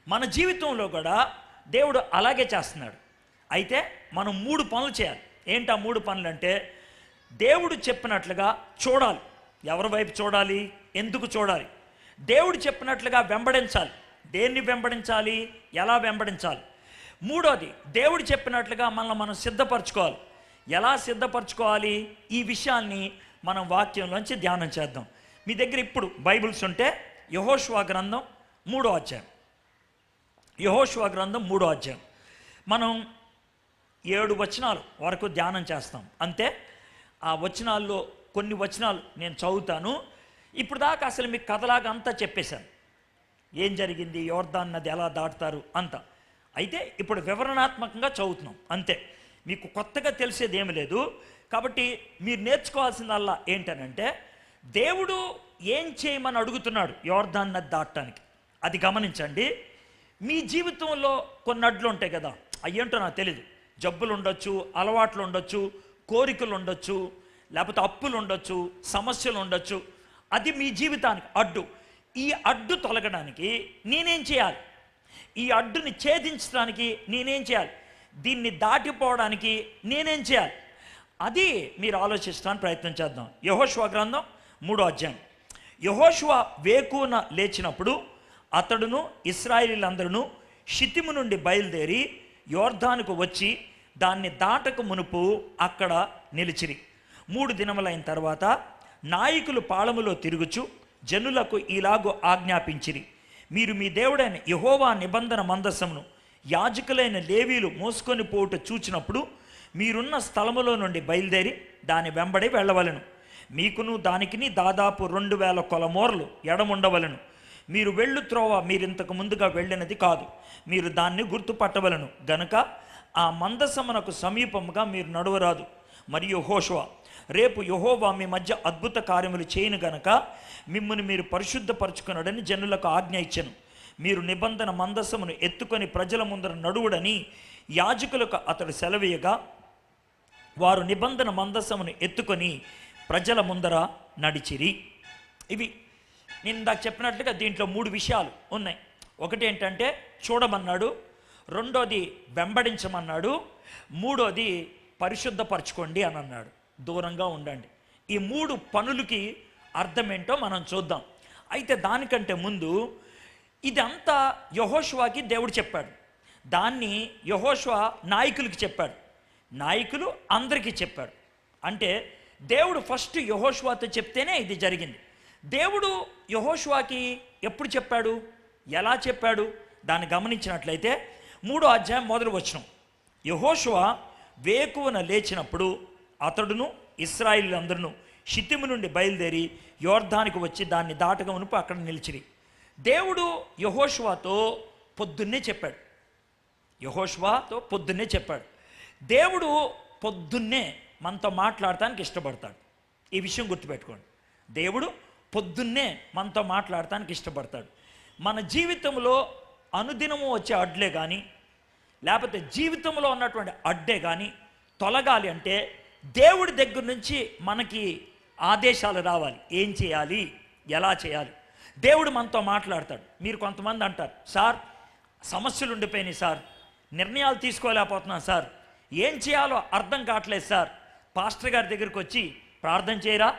మన జీవితంలో కూడా దేవుడు అలాగే చేస్తున్నాడు. అయితే మనం 3 పనులు చేయాలి. ఏంటి ఆ 3 పనులు అంటే, దేవుడు చెప్పినట్లుగా చూడాలి. ఎవరి వైపు చూడాలి? ఎందుకు చూడాలి? దేవుడు చెప్పినట్లుగా వెంబడించాలి. దేన్ని వెంబడించాలి? ఎలా వెంబడించాలి? 3వది, దేవుడు చెప్పినట్లుగా మనల్ని మనం సిద్ధపరచుకోవాలి. ఎలా సిద్ధపరచుకోవాలి? ఈ విషయాల్ని మనం వాక్యంలోంచి ధ్యానం చేద్దాం. మీ దగ్గర ఇప్పుడు బైబిల్స్ ఉంటే యెహోషువ గ్రంథం 3వ అధ్యాయం, యెహోషువ గ్రంథం 3వ అధ్యాయం మనం 7 వచనాలు వరకు ధ్యానం చేస్తాం. అంతే. ఆ వచనాల్లో కొన్ని వచనాలు నేను చదువుతాను. ఇప్పుడు దాకా అసలు మీకు కథలాగా అంతా చెప్పేశాను. ఏం జరిగింది, యోర్దాన్ నది ఎలా దాటుతారు అంతా. అయితే ఇప్పుడు వివరణాత్మకంగా చదువుతున్నాం అంతే. మీకు కొత్తగా తెలిసేది ఏమి లేదు. కాబట్టి మీరు నేర్చుకోవాల్సిందల్లా ఏంటనంటే, దేవుడు ఏం చేయమని అడుగుతున్నాడు యోర్దాన్ నది దాటడానికి. అది గమనించండి. మీ జీవితంలో కొన్ని అడ్లు ఉంటాయి కదా, అయ్యేంటో నాకు తెలియదు. జబ్బులు ఉండొచ్చు, అలవాట్లు ఉండొచ్చు, కోరికలు ఉండొచ్చు, లేకపోతే అప్పులు ఉండొచ్చు, సమస్యలు ఉండొచ్చు. అది మీ జీవితానికి అడ్డు. ఈ అడ్డు తొలగడానికి నేనేం చేయాలి? ఈ అడ్డుని ఛేదించడానికి నేనేం చేయాలి? దీన్ని దాటిపోవడానికి నేనేం చేయాలి? అది మీరు ఆలోచించడానికి ప్రయత్నం చేద్దాం. యెహోషువ గ్రంథం 3వ అధ్యాయం. యెహోషువ వేకువన లేచినప్పుడు అతడును ఇశ్రాయేలీయులందరూ షితిము నుండి బయలుదేరి యోర్దానుకు వచ్చి దాన్ని దాటక మునుపు అక్కడ నిలిచిరి. 3 దినములైన తర్వాత నాయకులు పాళములో తిరుగుచు జనులకు ఇలాగూ ఆజ్ఞాపించిరి, మీరు మీ దేవుడైన యెహోవా నిబంధన మందసమును యాజకులైన లేవీలు మోసుకొని పోవుట చూచినప్పుడు మీరున్న స్థలములో నుండి బయలుదేరి దాని వెంబడి వెళ్ళవలను. మీకును దానికిని దాదాపు 2000 కొలమోర్లు ఎడముండవలను. మీరు వెళ్ళు త్రోవ మీరింతకు ముందుగా వెళ్ళినది కాదు, మీరు దాన్ని గుర్తుపట్టవలను గనుక ఆ మందసమునకు సమీపముగా మీరు నడువరాదు. మరియు యెహోషువ, రేపు యెహోవా మీ మధ్య అద్భుత కార్యములు చేయను గనక మిమ్మును మీరు పరిశుద్ధపరచుకున్నాడని జనులకు ఆజ్ఞ ఇచ్చెను. మీరు నిబంధన మందసమును ఎత్తుకొని ప్రజల ముందర నడువుడని యాజకులకు అతడు సెలవీయగా వారు నిబంధన మందసమును ఎత్తుకొని ప్రజల ముందర నడిచిరి. ఇవి నేను ఇందాక చెప్పినట్లుగా దీంట్లో 3 విషయాలు ఉన్నాయి. ఒకటి ఏంటంటే చూడమన్నాడు, 2వది వెంబడించమన్నాడు, 3వది పరిశుద్ధపరచుకోండి అని అన్నాడు, దూరంగా ఉండండి. ఈ 3 పనులకి అర్థం ఏంటో మనం చూద్దాం. అయితే దానికంటే ముందు ఇదంతా యెహోషువకి దేవుడు చెప్పాడు. దాన్ని యెహోషువ నాయకులకి చెప్పాడు, నాయకులు అందరికీ చెప్పాడు. అంటే దేవుడు ఫస్ట్ యెహోషువతో చెప్తేనే ఇది జరిగింది. దేవుడు యెహోషువకి ఎప్పుడు చెప్పాడు, ఎలా చెప్పాడు? దాన్ని గమనించినట్లయితే 3వ అధ్యాయం 1వ వచనం. యెహోషువ వేకువన లేచినప్పుడు అతడును ఇశ్రాయేలీయులందరూ షితిము నుండి బయలుదేరి యోర్దానికి వచ్చి దాన్ని దాటక మునుపు అక్కడ నిలిచిరి. దేవుడు యెహోషువతో పొద్దున్నే చెప్పాడు. యెహోషువతో పొద్దున్నే చెప్పాడు. దేవుడు పొద్దున్నే మనతో మాట్లాడటానికి ఇష్టపడతాడు. ఈ విషయం గుర్తుపెట్టుకోండి. దేవుడు పొద్దున్నే మనతో మాట్లాడటానికి ఇష్టపడతాడు. మన జీవితంలో అనుదినము వచ్చే అడ్లే కానీ, లేకపోతే జీవితంలో ఉన్నటువంటి అడ్డే కానీ తొలగాలి అంటే దేవుడి దగ్గర నుంచి మనకి ఆదేశాలు రావాలి. ఏం చేయాలి, ఎలా చేయాలి? దేవుడు మనతో మాట్లాడతాడు. మీరు కొంతమంది అంటారు, సార్ సమస్యలు ఉండిపోయినాయి సార్, నిర్ణయాలు తీసుకోలేకపోతున్నాను సార్, ఏం చేయాలో అర్థం కావట్లేదు సార్, పాస్టర్ గారి దగ్గరికి వచ్చి ప్రార్థన చేయరా,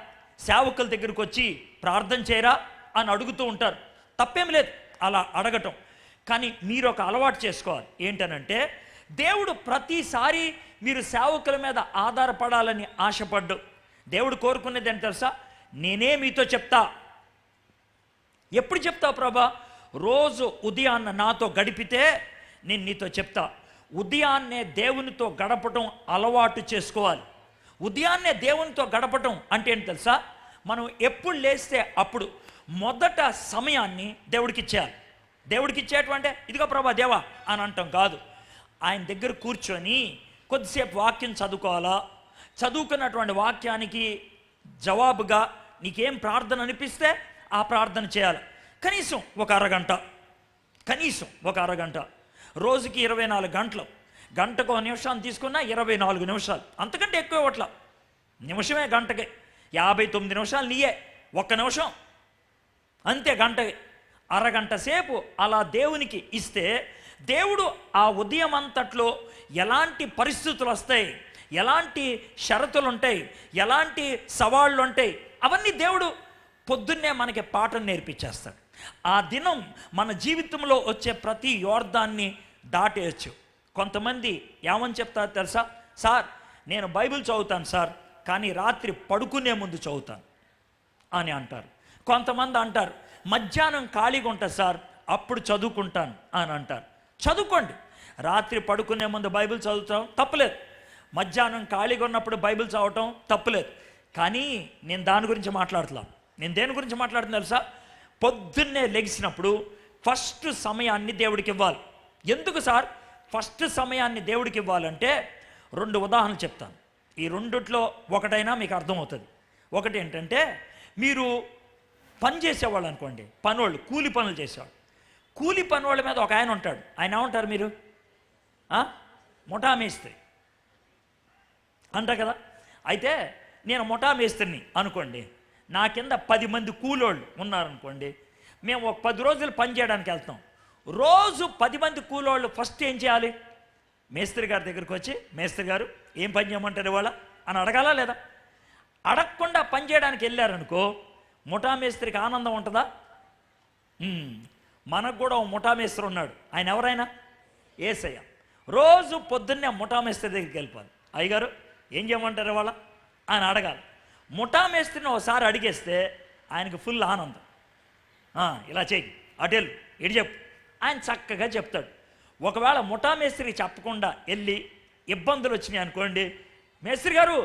సేవకుల దగ్గరికి వచ్చి ప్రార్థన చేయరా అని అడుగుతూ ఉంటారు. తప్పేం లేదు అలా అడగటం. కానీ మీరు ఒక అలవాటు చేసుకోవాలి. ఏంటనంటే, దేవుడు ప్రతిసారి మీరు సేవకుల మీద ఆధారపడాలని ఆశపడ్డు. దేవుడు కోరుకునేది ఏంటి తెలుసా? నేనే మీతో చెప్తా. ఎప్పుడు చెప్తావు ప్రభా? రోజు ఉదయాన్న నాతో గడిపితే నేను నీతో చెప్తా. ఉదయాన్నే దేవునితో గడపటం అలవాటు చేసుకోవాలి. ఉదయాన్నే దేవునితో గడపటం అంటే ఏంటి తెలుసా? మనం ఎప్పుడు లేస్తే అప్పుడు మొదట సమయాన్ని దేవుడికి ఇచ్చేయాలి. దేవుడికి ఇచ్చేటువంటి ఇదిగో ప్రభా దేవా అని అంటాం కాదు. ఆయన దగ్గర కూర్చొని కొద్దిసేపు వాక్యం చదువుకోవాలా. చదువుకున్నటువంటి వాక్యానికి జవాబుగా నీకేం ప్రార్థన అనిపిస్తే ఆ ప్రార్థన చేయాలి. కనీసం ఒక అరగంట. రోజుకి 24 గంటలు. గంటకు 1 నిమిషాన్ని తీసుకున్నా 24 నిమిషాలు. అంతకంటే ఎక్కువ ఇవ్వట్ల. నిమిషమే గంటకి 59 నిమిషాలు నీయే. 1 నిమిషం అంతే గంటకి. అరగంట సేపు అలా దేవునికి ఇస్తే దేవుడు ఆ ఉదయం అంతట్లో ఎలాంటి పరిస్థితులు వస్తాయి, ఎలాంటి షరతులు ఉంటాయి, ఎలాంటి సవాళ్ళు ఉంటాయి, అవన్నీ దేవుడు పొద్దున్నే మనకి పాఠం నేర్పించేస్తాడు. ఆ దినం మన జీవితంలో వచ్చే ప్రతి యోర్దాన్ని దాటేయచ్చు. కొంతమంది ఏమని చెప్తారు తెలుసా? సార్ నేను బైబిల్ చదువుతాను సార్, కానీ రాత్రి పడుకునే ముందు చదువుతాను అని అంటారు. కొంతమంది అంటారు మధ్యాహ్నం ఖాళీగా ఉంటుంది సార్, అప్పుడు చదువుకుంటాను అని అంటారు. చదువుకోండి. రాత్రి పడుకునే ముందు బైబిల్ చదువుతాం తప్పులేదు. మధ్యాహ్నం ఖాళీగా ఉన్నప్పుడు బైబిల్ చదవటం తప్పులేదు. కానీ నేను దాని గురించి మాట్లాడుతున్నాను. నేను దేని గురించి మాట్లాడుతున్నా తెలుసా? పొద్దున్నే లెగిసినప్పుడు ఫస్ట్ సమయాన్ని దేవుడికి ఇవ్వాలి. ఎందుకు సార్ ఫస్ట్ సమయాన్ని దేవుడికి ఇవ్వాలంటే 2 ఉదాహరణలు చెప్తాను. ఈ రెండిట్లో ఒకటైనా మీకు అర్థమవుతుంది. ఒకటి ఏంటంటే, మీరు పని చేసేవాళ్ళు అనుకోండి, పనోళ్ళు, కూలి పనులు చేసేవాళ్ళు. కూలి పనోళ్ళ మీద ఒక ఆయన ఉంటాడు. ఆయన ఏమంటారు మీరు? ముఠా మేస్త్రి అంటారు కదా. అయితే నేను ముఠా మేస్త్రిని అనుకోండి. నా కింద 10 మంది కూలోళ్ళు ఉన్నారనుకోండి. మేము ఒక 10 రోజులు పని చేయడానికి వెళ్తాం. రోజు 10 మంది కూలోళ్ళు ఫస్ట్ ఏం చేయాలి? మేస్త్రి గారి దగ్గరికి వచ్చి, మేస్త్రి గారు ఏం పని చేయమంటారు ఇవాళ అని అడగాలా లేదా? అడగకుండా పని చేయడానికి వెళ్ళారనుకో, ముఠా మేస్త్రికి ఆనందం ఉంటుందా? మనకు కూడా ఒక ముఠా మేస్త్రి ఉన్నాడు. ఆయన ఎవరైనా యేసయ్య. రోజు పొద్దున్నే ముఠా మేస్త్రి దగ్గరికి వెళ్ళిపోవాలి. అయ్యగారు ఏం చేయమంటారు ఇవాళ అని అడగాలి. ముఠా మేస్త్రిని ఒకసారి అడిగేస్తే ఆయనకు ఫుల్ ఆనందం. ఇలా చేయి, అటెళ్ళు, ఇటు చెప్పు, ఆయన చక్కగా చెప్తాడు. ఒకవేళ ముఠా మేస్త్రికి చెప్పకుండా వెళ్ళి ఇబ్బందులు వచ్చినాయి అనుకోండి, మేస్త్రి గారు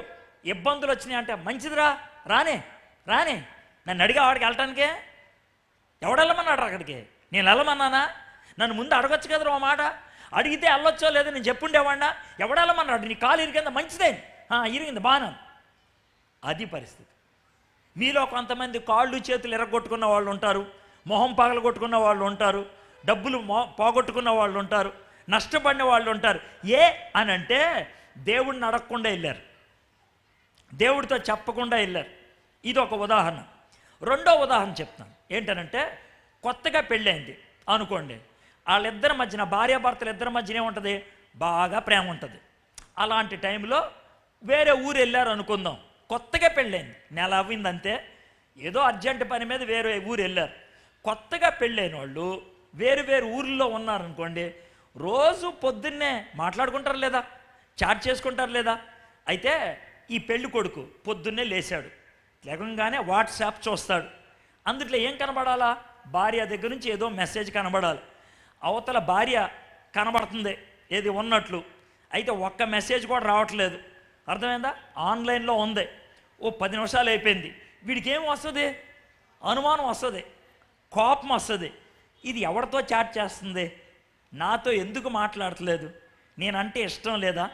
ఇబ్బందులు వచ్చినాయి అంటే, మంచిదిరా, రానే నన్ను అడిగా వాడికి వెళ్ళటానికే ఎవడెళ్ళమన్నాడు అక్కడికి? నేను వెళ్ళమన్నానా? నన్ను ముందు అడగొచ్చు కదరా ఓ మాట. అడిగితే వెళ్ళొచ్చో లేదో నేను చెప్పుండేవాడినా? ఎవడెళ్ళమన్నాడు? నీ కాలు ఇరికిందా? మంచిదే, ఇరిగింది, బాగా. అది పరిస్థితి. మీలో కొంతమంది కాళ్ళు చేతులు ఎరగొట్టుకున్న వాళ్ళు ఉంటారు, మొహం పగలగొట్టుకున్న వాళ్ళు ఉంటారు, డబ్బులు పోగొట్టుకున్న వాళ్ళు ఉంటారు, నష్టపడిన వాళ్ళు ఉంటారు. అని అంటే దేవుడిని అడగకుండా వెళ్ళారు, దేవుడితో చెప్పకుండా వెళ్ళారు. ఇది ఒక ఉదాహరణ. రెండో ఉదాహరణ చెప్తాను. ఏంటనంటే, కొత్తగా పెళ్ళైంది అనుకోండి. వాళ్ళిద్దరి మధ్యన, భార్యాభర్తలు ఇద్దరి మధ్యన ఏముంటుంది? బాగా ప్రేమ ఉంటుంది. అలాంటి టైంలో వేరే ఊరు వెళ్ళారు అనుకుందాం. కొత్తగా పెళ్ళైంది, నెల అవ్విందంతే, ఏదో అర్జెంట్ పని మీద వేరే ఊరు వెళ్ళారు. కొత్తగా పెళ్ళైన వాళ్ళు వేరు ఊర్లో ఉన్నారనుకోండి, రోజు పొద్దున్నే మాట్లాడుకుంటారు లేదా? చాట్ చేసుకుంటారు లేదా? అయితే ఈ పెళ్లి కొడుకు పొద్దున్నే లేచాడు, లేకుండానే వాట్సాప్ చూస్తాడు. అందుట్లో ఏం కనబడాలా? భార్య దగ్గర నుంచి ఏదో మెసేజ్ కనబడాలి. అవతల భార్య కనబడుతుంది ఏది ఉన్నట్లు. అయితే ఒక్క మెసేజ్ కూడా రావట్లేదు. అర్థమైందా? ఆన్లైన్లో ఉంది. ఓ 10 నిమిషాలు అయిపోయింది. వీడికి ఏం వస్తుంది? అనుమానం వస్తుంది, కోపం వస్తుంది. ఇది ఎవరితో చాట్ చేస్తుంది? నాతో ఎందుకు మాట్లాడట్లేదు? నేనంటే ఇష్టం లేదా?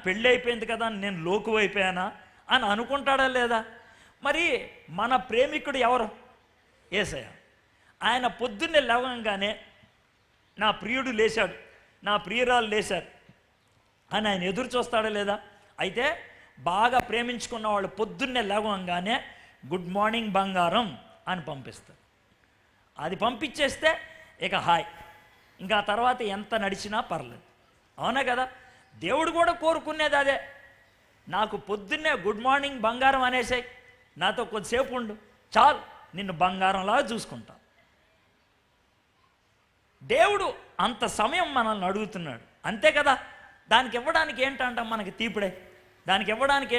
పెళ్ళి అయిపోయింది కదా, నేను లోకు అయిపోయానా అని అనుకుంటాడా లేదా? మరి మన ప్రేమికుడు ఎవరు? యేసయ్య. ఆయన పొద్దున్నే లేవగానే నా ప్రియుడు లేచాడు, నా ప్రియురాలు లేచారు అని ఆయన ఎదురు చూస్తాడా లేదా? అయితే బాగా ప్రేమించుకున్న వాళ్ళు పొద్దున్నే లేవగానే గుడ్ మార్నింగ్ బంగారం అని పంపిస్తారు. అది పంపించేస్తే ఇక హాయ్, ఇంకా తర్వాత ఎంత నడిచినా పర్లేదు. అవునా కదా? దేవుడు కూడా కోరుకునేది అదే. నాకు పొద్దున్నే గుడ్ మార్నింగ్ బంగారం అనేసాయి, నాతో కొద్దిసేపు ఉండు చాలు, నిన్ను బంగారంలా చూసుకుంటా. దేవుడు అంత సమయం మనల్ని అడుగుతున్నాడు, అంతే కదా. దానికి ఇవ్వడానికి ఏంటంట మనకి తీపిడే, దానికి ఇవ్వడానికి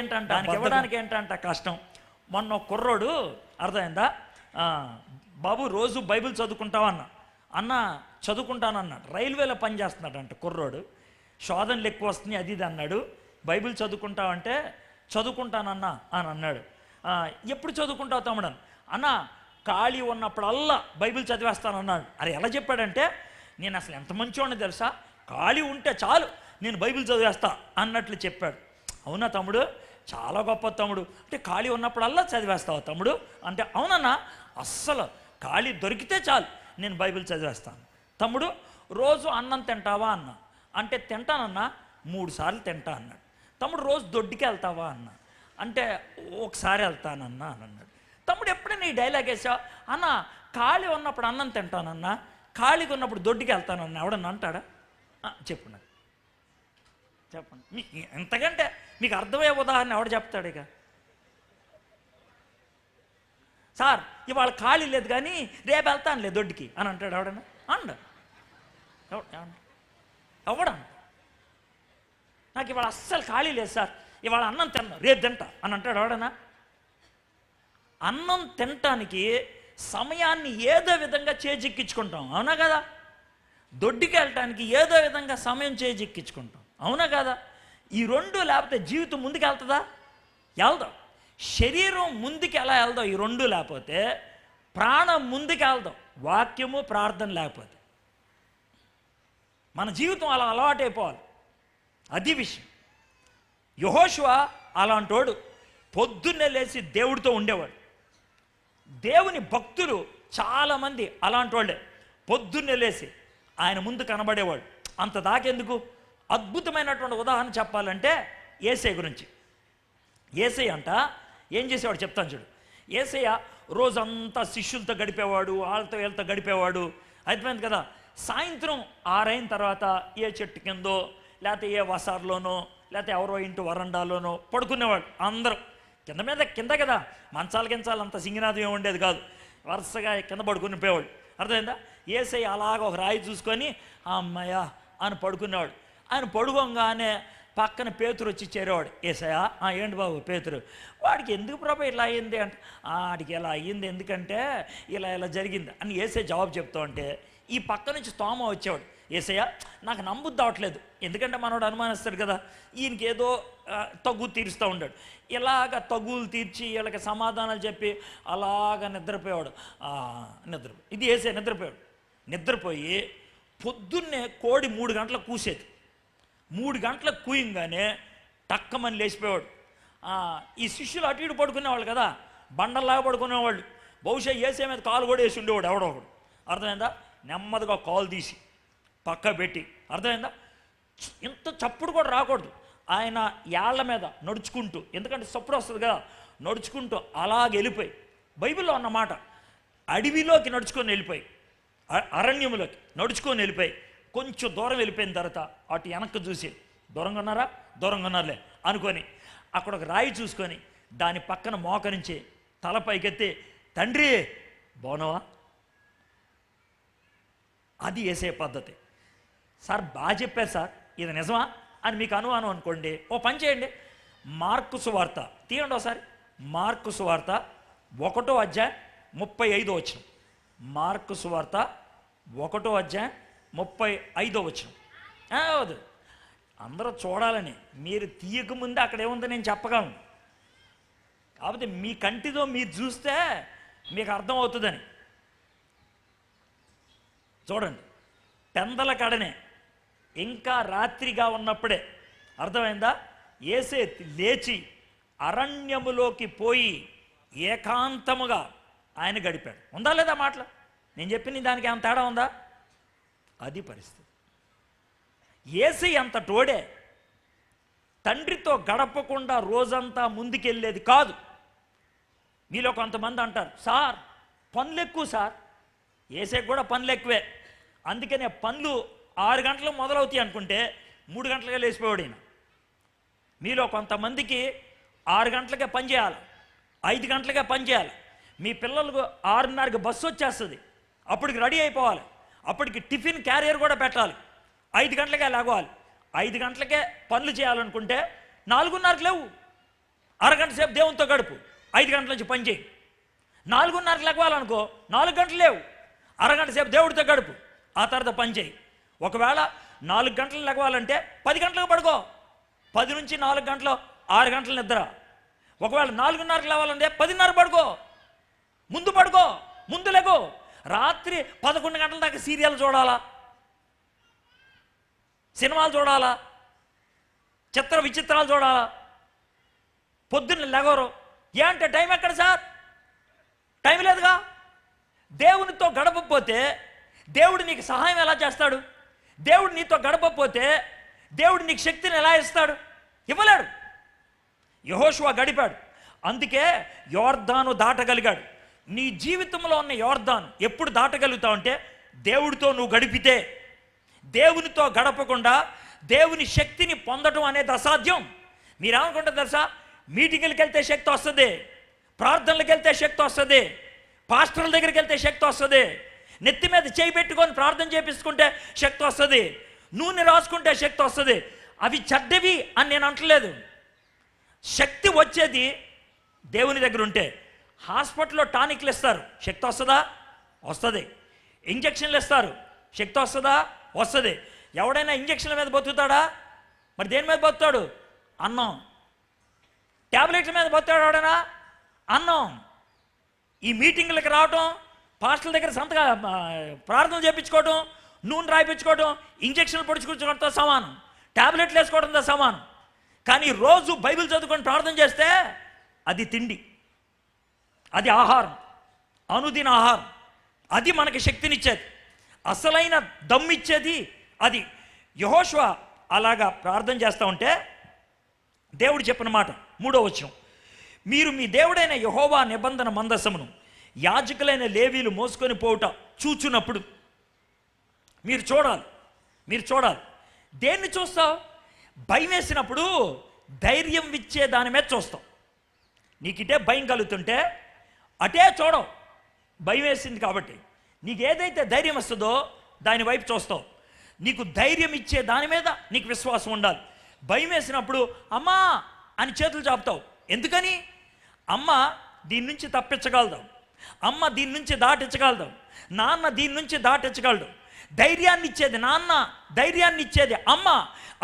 ఏంటంట కష్టం. మొన్న కుర్రోడు అర్థమైందా, బాబు రోజు బైబిల్ చదువుకుంటావా అన్న చదువుకుంటానన్నాడు. రైల్వేలో పని చేస్తున్నాడంట కుర్రోడు, శోధనలు ఎక్కువ వస్తున్నాయి అది ఇది అన్నాడు. బైబిల్ చదువుకుంటావంటే చదువుకుంటానన్నా అని అన్నాడు. ఎప్పుడు చదువుకుంటావు తమ్ముడు అన్న, ఖాళీ ఉన్నప్పుడల్లా బైబిల్ చదివేస్తానన్నాడు. అరే ఎలా చెప్పాడంటే, నేను అసలు ఎంత మంచివాడిని తెలుసా, ఖాళీ ఉంటే చాలు నేను బైబిల్ చదివేస్తా అన్నట్లు చెప్పాడు. అవునా తమ్ముడు, చాలా గొప్ప తమ్ముడు. అంటే ఖాళీ ఉన్నప్పుడల్లా చదివేస్తావా తమ్ముడు అంటే, అవునన్నా అస్సలు ఖాళీ దొరికితే చాలు నేను బైబిల్ చదివేస్తాను. తమ్ముడు రోజు అన్నం తింటావా అన్న అంటే, తింటానన్నా 3 సార్లు తింటా అన్నాడు. తమ్ముడు రోజు దొడ్డికి వెళ్తావా అన్న అంటే, ఒకసారి వెళ్తానన్నా అని అన్నాడు. తమ్ముడు ఎప్పుడైనా ఈ డైలాగ్ వేసావు అన్న, ఖాళీ ఉన్నప్పుడు అన్నం తింటానన్నా, ఖాళీగా ఉన్నప్పుడు దొడ్డికి వెళ్తానన్నా ఎవడన్నా అంటాడా? చెప్పు నాకు చెప్పండి, మీకు ఎంతకంటే మీకు అర్థమయ్యే ఉదాహరణ ఎవడు చెప్తాడు? ఇక సార్ ఇవాళ ఖాళీ లేదు కానీ రేపు వెళ్తానులే దొడ్డికి అని అంటాడు ఎవడన్నా? ఎవడా? నాకు ఇవాళ అస్సలు ఖాళీ లేదు సార్, ఇవాళ అన్నం తిన్నా రేపు తింటా అని అంటాడు ఎవడన్నా? అన్నం తినటానికి సమయాన్ని ఏదో విధంగా చేజిక్కించుకుంటాం, అవునా కదా. దొడ్డికి వెళ్ళటానికి ఏదో విధంగా సమయం చేజిక్కించుకుంటాం, అవునా కదా. ఈ రెండు లేకపోతే జీవితం ముందుకు వెళ్తుందా? వెళ్దాం. శరీరం ముందుకు ఎలా వెళ్దాం ఈ రెండు లేకపోతే, ప్రాణం ముందుకు వెళ్దాం వాక్యము ప్రార్థన లేకపోతే. మన జీవితం అలా అలవాటైపోవాలి, అది విషయం. యెహోషువ అలాంటోడు, పొద్దున్నే లేచి దేవుడితో ఉండేవాడు. దేవుని భక్తులు చాలామంది అలాంటి వాళ్ళే, పొద్దున్నే లేచి ఆయన ముందు కనబడేవాడు. అంత దాకెందుకు, అద్భుతమైనటువంటి ఉదాహరణ చెప్పాలంటే యేసయ్య గురించి. యేసయ్య అంట ఏం చేసేవాడు చెప్తాను చూడు. యేసయ్య రోజంతా శిష్యులతో గడిపేవాడు, వాళ్ళతో వీళ్ళతో గడిపేవాడు, అయిపోయింది కదా. సాయంత్రం 6 అయిన తర్వాత ఏ చెట్టు కిందో లేకపోతే ఏ వసార్లోనో లేకపోతే ఎవరో ఇంటి వరండాలోనో పడుకునేవాడు. అందరూ కింద కదా, మంచాలు గించాలు అంత సింగినాథం ఏమి ఉండేది కాదు, వరుసగా కింద పడుకుని పోయేవాడు. అర్థమైందా? యేసయ్య అలాగ ఒక రాయి చూసుకొని అమ్మయ్య అని పడుకునేవాడు. ఆయన పడుకోగానే పక్కన పేతురు వచ్చి చేరేవాడు. యేసయ్య ఏంటి బాబు పేతురు, వాడికి ఎందుకు ప్రభు ఇలా అయ్యింది అంటే, వాడికి ఇలా అయ్యింది ఎందుకంటే ఇలా జరిగింది అని యేసయ్య జవాబు చెప్తా ఉంటే, ఈ పక్క నుంచి తోమ వచ్చేవాడు. యేసయ్య నాకు నమ్ముద్ది అవట్లేదు, ఎందుకంటే మనోడు అనుమానిస్తాడు కదా, ఈయనకి ఏదో తగ్గు తీరుస్తూ ఉంటాడు. ఇలాగ తగులు తీర్చి వీళ్ళకి సమాధానాలు చెప్పి అలాగ నిద్రపోయాడు. ఇది యేసయ్య నిద్రపోయాడు. నిద్రపోయి పొద్దున్నే కోడి 3 గంటలకు కూసేది. 3 గంటలకు కూయంగానే టక్కమని లేచిపోయాడు. ఈ శిష్యులు అటు ఇటు పడుకునేవాళ్ళు కదా, బండల్లాగా పడుకునేవాళ్ళు. బహుశా యేసయ్య మీద కాలు కూడా వేసి ఉండేవాడు ఎవడో ఒకడు. అర్థమైందా? నెమ్మదిగా కాలు తీసి పక్క పెట్టి, అర్థమైందా, ఇంత చప్పుడు కూడా రాకూడదు. ఆయన ఏళ్ల మీద నడుచుకుంటూ, ఎందుకంటే చప్పుడు వస్తుంది కదా, నడుచుకుంటూ అలాగ వెళ్ళిపోయి, బైబిల్లో ఉన్నమాట, అడవిలోకి నడుచుకొని వెళ్ళిపోయి, అరణ్యములోకి నడుచుకొని వెళ్ళిపోయి, కొంచెం దూరం వెళ్ళిపోయిన తర్వాత అటు వెనక్కి చూసి దూరంగా ఉన్నారులే అనుకొని అక్కడ ఒక రాయి చూసుకొని దాని పక్కన మోకరించి తల పైకెత్తి, తండ్రి బాగున్నావా? అది యేసయ్య పద్ధతి. సార్ బాగా చెప్పారు సార్, ఇది నిజమా అని మీకు అనుమానం అనుకోండి, ఓ పని చేయండి, మార్కు సువార్త తీయండి ఒకసారి. మార్కు సువార్త 1వ అధ్యాయం 35వ వచనం. మార్కు సువార్త 1వ అధ్యాయం 35వ వచనం. అవదు అందరూ చూడాలని, మీరు తీయకముందే అక్కడ ఏముందో నేను చెప్పగలను, కాకపోతే మీ కంటితో మీరు చూస్తే మీకు అర్థమవుతుందని. చూడండి, పెందల కడనే ఇంకా రాత్రిగా ఉన్నప్పుడే, అర్థమైందా, యేసే లేచి అరణ్యములోకి పోయి ఏకాంతముగా ఆయన గడిపాడు. ఉందా లేదా మాటలు? నేను చెప్పిన దానికి ఏమైనా తేడా ఉందా? అది పరిస్థితి. యేసే అంత తోడే తండ్రితో గడపకుండా రోజంతా ముందుకెళ్ళేది కాదు. మీలో కొంతమంది అంటారు, సార్ పనులు ఎక్కువ సార్. యేసేకి కూడా పనులు ఎక్కువే, అందుకనే పనులు 6 గంటలకు మొదలవుతాయి అనుకుంటే 3 గంటలుగా లేచిపోయాడు ఈయన. మీలో కొంతమందికి 6 గంటలకే పని చేయాలి, 5 గంటలకే పని చేయాలి. మీ పిల్లలకు 6:30కి బస్సు వచ్చేస్తుంది, అప్పటికి రెడీ అయిపోవాలి, అప్పటికి టిఫిన్ క్యారియర్ కూడా పెట్టాలి, 5 గంటలకే లేవాలి. 5 గంటలకే పనులు చేయాలనుకుంటే 4:30కి లేవు, అరగంట సేపు దేవునితో గడుపు, 5 గంటల నుంచి పని చేయి. 4:30కి లేవాలనుకో, 4 గంటలు లేవు, అరగంట సేపు దేవుడితో గడుపు, ఆ తర్వాత పని చేయి. ఒకవేళ 4 గంటలు లేవాలంటే 10 గంటలకు పడుకో, 10 నుంచి 4 గంటలు 6 గంటల నిద్ర. ఒకవేళ 4:30కి లేవాలంటే 10:30 పడుకో, ముందు పడుకో, ముందు లేకో. రాత్రి 11 గంటల దాకా సీరియల్ చూడాలా, సినిమాలు చూడాలా, చిత్ర విచిత్రాలు చూడాలా, పొద్దున్న లేగరు. ఏంటంటే టైం ఎక్కడ సార్? టైం లేదుగా. దేవునితో గడపకపోతే దేవుడు నీకు సహాయం ఎలా చేస్తాడు? దేవుడు నీతో గడపకపోతే దేవుడు నీకు శక్తిని ఎలా ఇస్తాడు? ఇవ్వలేడు. యెహోషువ గడిపాడు, అందుకే యోర్దాను దాటగలిగాడు. నీ జీవితంలో ఉన్న యోర్దాను ఎప్పుడు దాటగలుగుతావు అంటే దేవుడితో నువ్వు గడిపితే. దేవునితో గడపకుండా దేవుని శక్తిని పొందడం అనేది అసాధ్యం. మీరేమనుకుంటారు తెలుసా? మీటింగ్లకు వెళ్తే శక్తి వస్తుంది, ప్రార్థనలకు వెళ్తే శక్తి వస్తుంది, పాస్టర్ల దగ్గరికి వెళ్తే శక్తి వస్తుంది, నెత్తి మీద చేయి పెట్టుకొని ప్రార్థన చేపించుకుంటే శక్తి వస్తుంది, నూనె రాసుకుంటే శక్తి వస్తుంది. అవి చెడ్డవి అని నేను అంటలేదు. శక్తి వచ్చేది దేవుని దగ్గర ఉంటే. హాస్పిటల్లో టానిక్లు ఇస్తారు, శక్తి వస్తుందా? వస్తుంది. ఇంజక్షన్లు ఇస్తారు, శక్తి వస్తుందా? వస్తుంది. ఎవడైనా ఇంజక్షన్ల మీద బతుకుతాడా? మరి దేని మీద బతుకుతాడు? అన్నం. ట్యాబ్లెట్ల మీద బతుకుతాడు ఎవడైనా? అన్నం. ఈ మీటింగ్లకు రావటం, పాస్టర్ల దగ్గర సంతగా ప్రార్థన చేయించుకోవటం, నూనె రాయించుకోవటం, ఇంజక్షన్లు పొడుచుకోవడంతో సమానం, ట్యాబ్లెట్లు వేసుకోవడంతో సమానం. కానీ రోజు బైబిల్ చదువుకొని ప్రార్థన చేస్తే అది తిండి, అది ఆహారం, అనుదిన ఆహారం. అది మనకి శక్తినిచ్చేది, అసలైన దమ్మిచ్చేది అది. యెహోషువ అలాగా ప్రార్థన చేస్తూ ఉంటే దేవుడు చెప్పిన మాట 3వ వచనం, మీరు మీ దేవుడైన యెహోవా నిబంధన మందసమును యాజకులైన లేవీలు మోసుకొని పోవుట చూచున్నప్పుడు మీరు చూడాలి. దేన్ని చూస్తావు? భయం వేసినప్పుడు ధైర్యం ఇచ్చే దాని మీద చూస్తావు. నీకు ఇటే భయం కలుగుతుంటే అటే చూడవు, భయం వేసింది కాబట్టి. నీకు ఏదైతే ధైర్యం వస్తుందో దాని వైపు చూస్తావు. నీకు ధైర్యం ఇచ్చే దాని మీద నీకు విశ్వాసం ఉండాలి. భయం వేసినప్పుడు అమ్మా అని చేతులు చాపుతావు. ఎందుకని? అమ్మ దీని నుంచి తప్పించగలదు, అమ్మ దీని నుంచి దాటించగలదు, నాన్న దీని నుంచి దాటించగలడు. ధైర్యాన్ని ఇచ్చేది నాన్న, ధైర్యాన్ని ఇచ్చేది అమ్మ.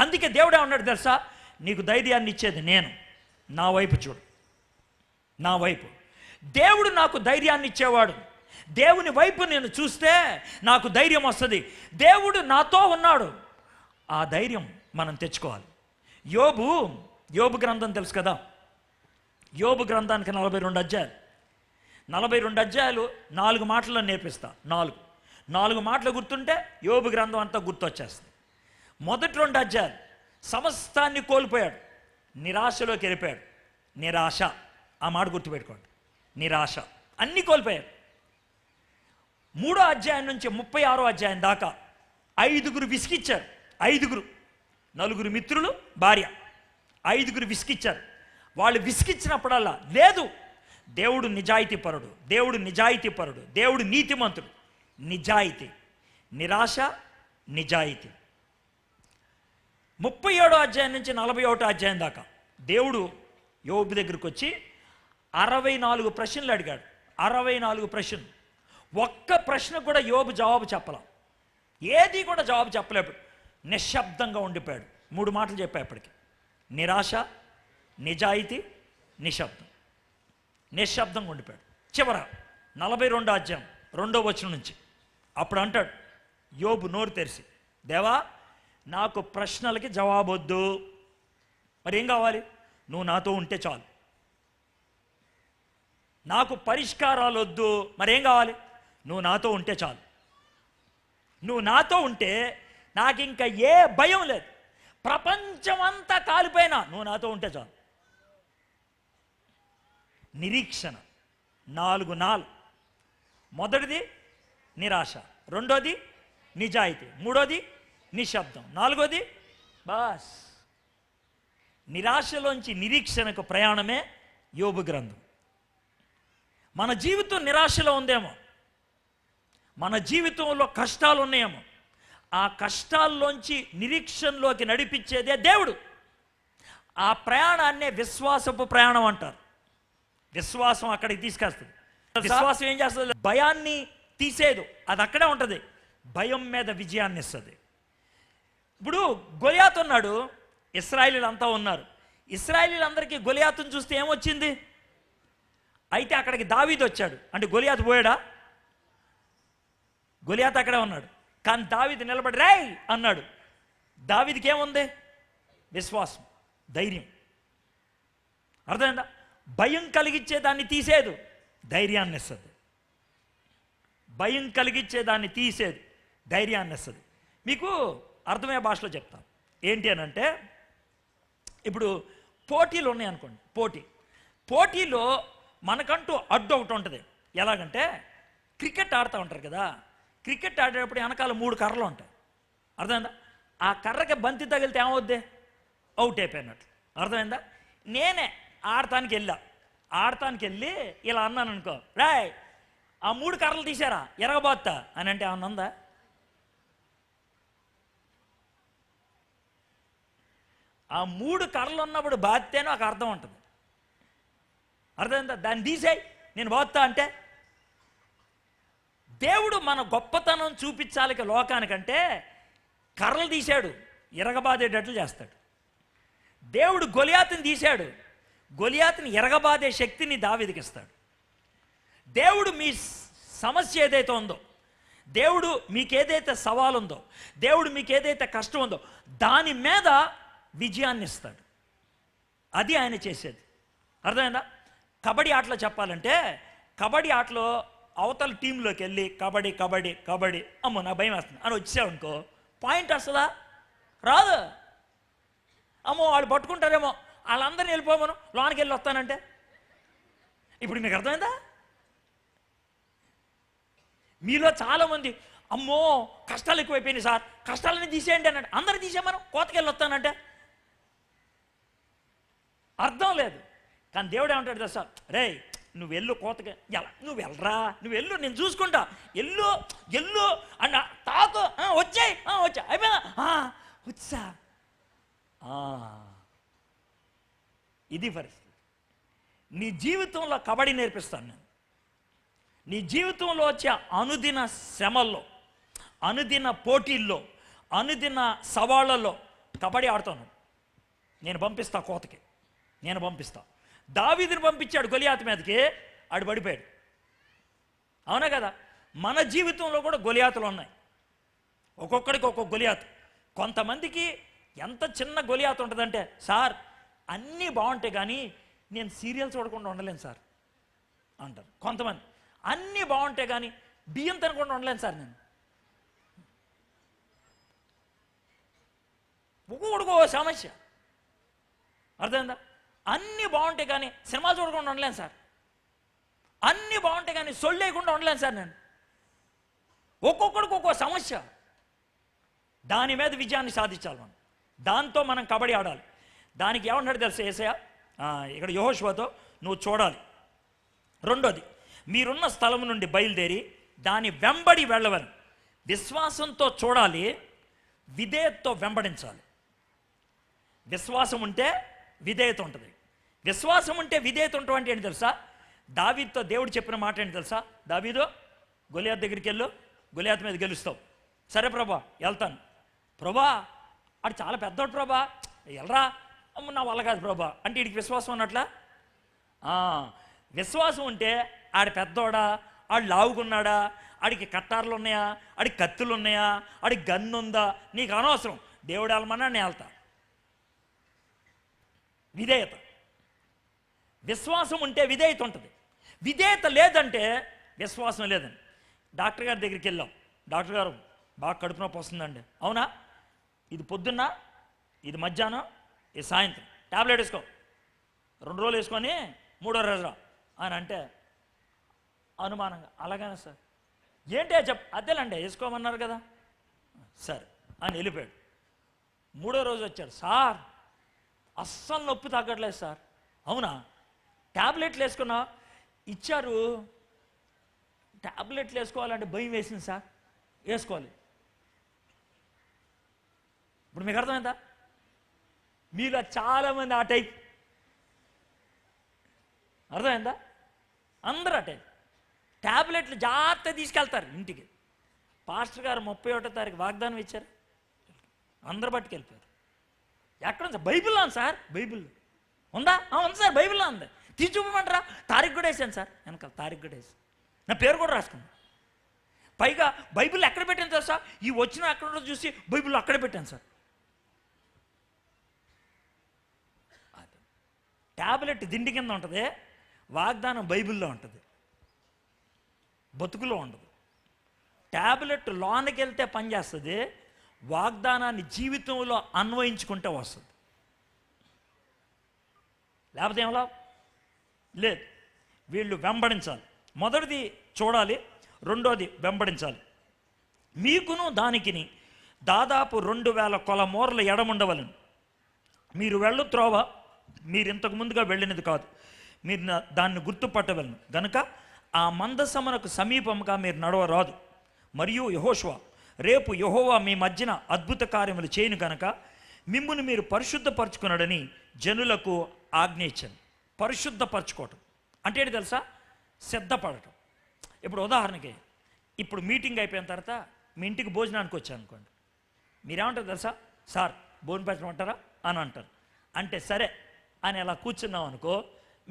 అందుకే దేవుడే ఉన్నాడు తెలుసా, నీకు ధైర్యాన్ని ఇచ్చేది నేను. నా వైపు చూడు, నా వైపు. దేవుడు నాకు ధైర్యాన్ని ఇచ్చేవాడు. దేవుని వైపు నేను చూస్తే నాకు ధైర్యం వస్తుంది. దేవుడు నాతో ఉన్నాడు, ఆ ధైర్యం మనం తెచ్చుకోవాలి. యోబు గ్రంథం తెలుసు కదా. యోబు గ్రంథానికి 42 అధ్యాయాలు. 42 అధ్యాయాలు 4 మాటల్లో నేర్పిస్తా. 4 మాటలు గుర్తుంటే యోబు గ్రంథం అంతా గుర్తొచ్చేస్తుంది. మొదటి 2 అధ్యాయాలు సమస్తాన్ని కోల్పోయాడు, నిరాశలోకి వెళ్ళిపోయాడు. నిరాశ, ఆ మాట గుర్తుపెట్టుకోండి. నిరాశ, అన్నీ కోల్పోయాడు. 3వ అధ్యాయం నుంచి 36వ అధ్యాయం దాకా 5గురు విసిగిచ్చారు. 4 మిత్రులు, భార్య, 5గురు విసిగిచ్చారు. వాళ్ళు విసిగిచ్చినప్పుడల్లా లేదు, దేవుడు నిజాయితీపరుడు, దేవుడు నీతిమంతుడు. నిజాయితీ, నిరాశ, నిజాయితీ. 37వ అధ్యాయం నుంచి 41వ అధ్యాయం దాకా దేవుడు యోబు దగ్గరికి వచ్చి 64 ప్రశ్నలు అడిగాడు. 64 ప్రశ్నలు. ఒక్క ప్రశ్న కూడా యోబు జవాబు చెప్పలా, ఏది కూడా జవాబు చెప్పలేడు. నిశ్శబ్దంగా ఉండిపోయాడు. 3 మాటలు చెప్పేప్పటికి: నిరాశ, నిజాయితీ, నిశ్శబ్దం. నిశ్శబ్దంగా ఉండిపోయాడు. చివర 42వ అధ్యాయం 2వ వచనం నుంచి అప్పుడు అంటాడు యోబు నోరు తెరిచి, దేవా నాకు ప్రశ్నలకి జవాబు వద్దు, మరి ఏం కావాలి? నువ్వు నాతో ఉంటే చాలు. నాకు పరిష్కారాలు వద్దు, మరేం కావాలి? నువ్వు నాతో ఉంటే చాలు. నువ్వు నాతో ఉంటే నాకు ఇంకా ఏ భయం లేదు. ప్రపంచం అంతా కాలిపోయినా నువ్వు నాతో ఉంటే చాలు. నిరీక్షణ 4. మొదటిది నిరాశ, 2వది నిజాయితీ, 3వది నిశ్శబ్దం, 4వది బాస్. నిరాశలోంచి నిరీక్షణకు ప్రయాణమే యోబు గ్రంథం. మన జీవితం నిరాశలో ఉందేమో, మన జీవితంలో కష్టాలు ఉన్నాయేమో, ఆ కష్టాల్లోంచి నిరీక్షణలోకి నడిపించేదే దేవుడు. ఆ ప్రయాణాన్నే విశ్వాసపు ప్రయాణం అంటారు. విశ్వాసం అక్కడికి తీసుకొస్తుంది. విశ్వాసం ఏం చేస్తుంది? భయాన్ని తీసేదు, అది అక్కడే ఉంటుంది. భయం మీద విజయాన్ని ఇస్తుంది. ఇప్పుడు గొలియాతు ఉన్నాడు, ఇశ్రాయేలీలు అంతా ఉన్నారు. ఇశ్రాయేలీలందరికీ గొలియాతును చూస్తే ఏమొచ్చింది? అయితే అక్కడికి దావీదు వచ్చాడు. అంటే గొలియాతు పోయాడా? గొలియాతు అక్కడే ఉన్నాడు. కానీ దావీదు నిలబడి రేయ్ అన్నాడు. దావీదుకి ఏముంది? విశ్వాసం, ధైర్యం. అర్థమైందా? భయం కలిగించేదాన్ని తీసేదు, ధైర్యాన్ని ఇస్తుంది. భయం కలిగించేదాన్ని తీసేది, ధైర్యాన్ని ఇస్తుంది. మీకు అర్థమయ్యే భాషలో చెప్తాను. ఏంటి అని అంటే, ఇప్పుడు పోటీలు ఉన్నాయి అనుకోండి. పోటీలో మనకంటూ అడ్డు ఒకటి ఉంటుంది. ఎలాగంటే క్రికెట్ ఆడుతూ ఉంటారు కదా, క్రికెట్ ఆడేటప్పుడు వెనకాల 3 కర్రలు ఉంటాయి. అర్థమైందా? ఆ కర్రకి బంతి తగిలితే ఏమవుద్ది? అవుట్ అయిపోయినట్లు. అర్థమైందా? నేనే ఆడటానికి వెళ్ళి ఇలా అన్నాను అనుకో, రాయ్ ఆ 3 కర్రలు తీసారా ఎరగబోతా అని అంటే ఏమన్నా ఉందా? ఆ 3 కర్రలు ఉన్నప్పుడు బాధితేనే ఒక అర్థం ఉంటుంది. అర్థమైందా? దాన్ని తీసేయి నేను పోతా అంటే. దేవుడు మన గొప్పతనం చూపించాలి లోకానికంటే కర్రలు తీశాడు, ఎరగబాదేటట్లు చేస్తాడు. దేవుడు గొలియాతుని తీశాడు, గొలియాతుని ఎరగబాదే శక్తిని దావీదుకి ఇస్తాడు. దేవుడు మీ సమస్య ఏదైతే ఉందో, దేవుడు మీకేదైతే సవాలు ఉందో, దేవుడు మీకేదైతే కష్టం ఉందో దాని మీద విజయాన్ని ఇస్తాడు. అది ఆయన చేసేది. అర్థమైందా? కబడ్డీ ఆటలో చెప్పాలంటే, కబడ్డీ ఆటలో అవతల టీంలోకి వెళ్ళి కబడ్డీ కబడ్డీ కబడ్డీ అమ్మో నా భయం వేస్తుంది అని వచ్చావు అనుకో, పాయింట్ వస్తుందా? రాదు. అమ్మో వాళ్ళు పట్టుకుంటారేమో, వాళ్ళందరినీ వెళ్ళిపోమను లోనికి వెళ్ళి వస్తానంటే. ఇప్పుడు మీకు అర్థమైందా? మీలో చాలామంది అమ్మో కష్టాలు ఎక్కువైపోయినాయి సార్, కష్టాలని తీసేయండి అన్నాడు. అందరూ తీసేయమను, కోతకెళ్ళి వస్తానంటే అర్థం లేదు. కానీ దేవుడు ఏమంటాడు తెలుసా? రే నువ్వు వెళ్ళు కోతకి, ఎలా నువ్వు వెళ్ళరా, నువ్వు వెళ్ళు నేను చూసుకుంటా, ఎల్లు అన్న తాకు వచ్చాయి అయిపోయినా వచ్చా. ఇది పరిస్థితి. నీ జీవితంలో కబడ్డీ నేర్పిస్తాను నేను. నీ జీవితంలో వచ్చే అనుదిన శ్రమల్లో, అనుదిన పోటీల్లో, అనుదిన సవాళ్ళల్లో కబడ్డీ ఆడుతాను నేను. పంపిస్తా కోతకి, నేను పంపిస్తా. దావీదుని పంపించాడు గొలియాతు మీదకి, ఆడు పడిపోయాడు. అవునా కదా? మన జీవితంలో కూడా గొలియాతులు ఉన్నాయి. ఒక్కొక్కడికి ఒక్కొక్క గొలియాతు. కొంతమందికి ఎంత చిన్న గొలియాతు ఉంటుందంటే, సార్ అన్నీ బాగుంటాయి కానీ నేను సీరియల్స్ చూడకుండా ఉండలేను సార్ అంటారు. కొంతమంది అన్నీ బాగుంటాయి కానీ బియ్యం తినకుండా ఉండలేను సార్ నేను. ఒక్కొక్కడికో సమస్య. అర్థమైందా? అన్నీ బాగుంటాయి కానీ సినిమాలు చూడకుండా ఉండలేను సార్, అన్నీ బాగుంటాయి కానీ సొల్లు లేకుండా ఉండలేను సార్ నేను. ఒక్కొక్కడికి ఒక్కో సమస్య. దాని మీద విజయాన్ని సాధించాలి మనం. దాంతో మనం కబడ్డీ ఆడాలి. దానికి ఏమన్నాడు తెలుసా యేసయ్య? ఇక్కడ యెహోషువతో నువ్వు చూడాలి. రెండోది, మీరున్న స్థలం నుండి బయలుదేరి దాని వెంబడి వెళ్ళవని. విశ్వాసంతో చూడాలి, విధేయతతో వెంబడించాలి. విశ్వాసం ఉంటే విధేయత ఉంటుంది. విశ్వాసం ఉంటే విధేయత ఉండటం అంటే ఏంటి తెలుసా? దావీదుతో దేవుడు చెప్పిన మాట ఏంటి తెలుసా? దావీదు గొలియాతు దగ్గరికి వెళ్ళు, గొలియాతు మీద గెలుస్తావు. సరే ప్రభా వెళ్తాను. ప్రభా ఆడు చాలా పెద్దోడు ప్రభా, వెళ్ళరా. నా వల్ల కాదు ప్రభా అంటే వీడికి విశ్వాసం ఉన్నట్లా? విశ్వాసం ఉంటే ఆడి పెద్దోడా, ఆడు లావుకున్నాడా, ఆడికి కట్టార్లు ఉన్నాయా, ఆడికి కత్తులు ఉన్నాయా, ఆడికి గన్ను ఉందా, నీకు అనవసరం. దేవుడు వెళ్ళమన్నా నేను వెళ్తా. విధేయత. విశ్వాసం ఉంటే విధేయత ఉంటుంది. విధేయత లేదంటే విశ్వాసం లేదండి. డాక్టర్ గారి దగ్గరికి వెళ్ళాం. డాక్టర్ గారు బాగా కడుపు నొప్పి వస్తుందండి. అవునా? ఇది పొద్దున్న, ఇది మధ్యాహ్నం, ఇది సాయంత్రం. ట్యాబ్లెట్ వేసుకో, 2 రోజులు వేసుకొని 3వ రోజు రా అని అంటే అనుమానంగా, అలాగనే సార్ ఏంటి అదేలండి వేసుకోమన్నారు కదా, సరే అని వెళ్ళిపోయాడు. 3వ రోజు వచ్చాడు. సార్ అస్సలు నొప్పి తగ్గట్లేదు సార్. అవునా? ట్యాబ్లెట్లు వేసుకున్నా, ఇచ్చారు. ట్యాబ్లెట్లు వేసుకోవాలంటే భయం వేసింది సార్. వేసుకోవాలి. ఇప్పుడు మీకు అర్థమైందా? మీలో చాలామంది ఆ టైప్. అర్థమైందా? అందరూ ఆ టైప్. ట్యాబ్లెట్లు జాగ్రత్త తీసుకెళ్తారు ఇంటికి. పాస్టర్ గారు 31వ తారీఖు వాగ్దానం ఇచ్చారు, అందరు పట్టుకెళ్ళిపోయారు. ఎక్కడ ఉంది? బైబిల్లో ఉంది సార్. బైబిల్ ఉందా? ఉంది సార్, బైబిల్లో ఉంది. తీసి చూపమంటారా? తారీఖు కూడా వేసాను సార్, వెనకాల తారీఖు కూడా వేసాను, నా పేరు కూడా రాసుకున్నాను. పైగా బైబిల్ ఎక్కడ పెట్టాను తెలుసా? ఈ వచ్చిన ఎక్కడ చూసి బైబిల్లో అక్కడే పెట్టాను సార్. అది ట్యాబ్లెట్ దిండి కింద ఉంటుంది, వాగ్దానం బైబిల్లో ఉంటుంది, బతుకులో ఉండదు. ట్యాబ్లెట్ లోనికి వెళ్తే పనిచేస్తుంది, వాగ్దానాన్ని జీవితంలో అన్వయించుకుంటే వస్తుంది. లేకపోతే ఏమలా లేదు. వీళ్ళు వెంబడించాలి. మొదటిది చూడాలి, రెండోది వెంబడించాలి. మీకును దానికిని దాదాపు 2000 కొల మూరల ఎడముండవలను. మీరు వెళ్ళు త్రోవ మీరు ఇంతకు ముందుగా వెళ్ళినది కాదు, మీరు దాన్ని గుర్తుపట్టవలను గనుక ఆ మందసమునకు సమీపంగా మీరు నడవరాదు. మరియు యెహోషువ, రేపు యెహోవా మీ మధ్యన అద్భుత కార్యములు చేయను కనుక మిమ్మును మీరు పరిశుద్ధపరచుకున్నాడని జనులకు ఆజ్ఞ ఇచ్చాను. పరిశుద్ధపరచుకోవటం అంటే ఏంటి తెలుసా? సిద్ధపడటం. ఇప్పుడు ఉదాహరణకి, ఇప్పుడు మీటింగ్ అయిపోయిన తర్వాత మీ ఇంటికి భోజనానికి వచ్చాను అనుకోండి, మీరేమంటారు తెలుసా? సార్ భోజనం పెట్టమంటారా అని అంటారు. అంటే సరే అని అలా కూర్చున్నాం అనుకో,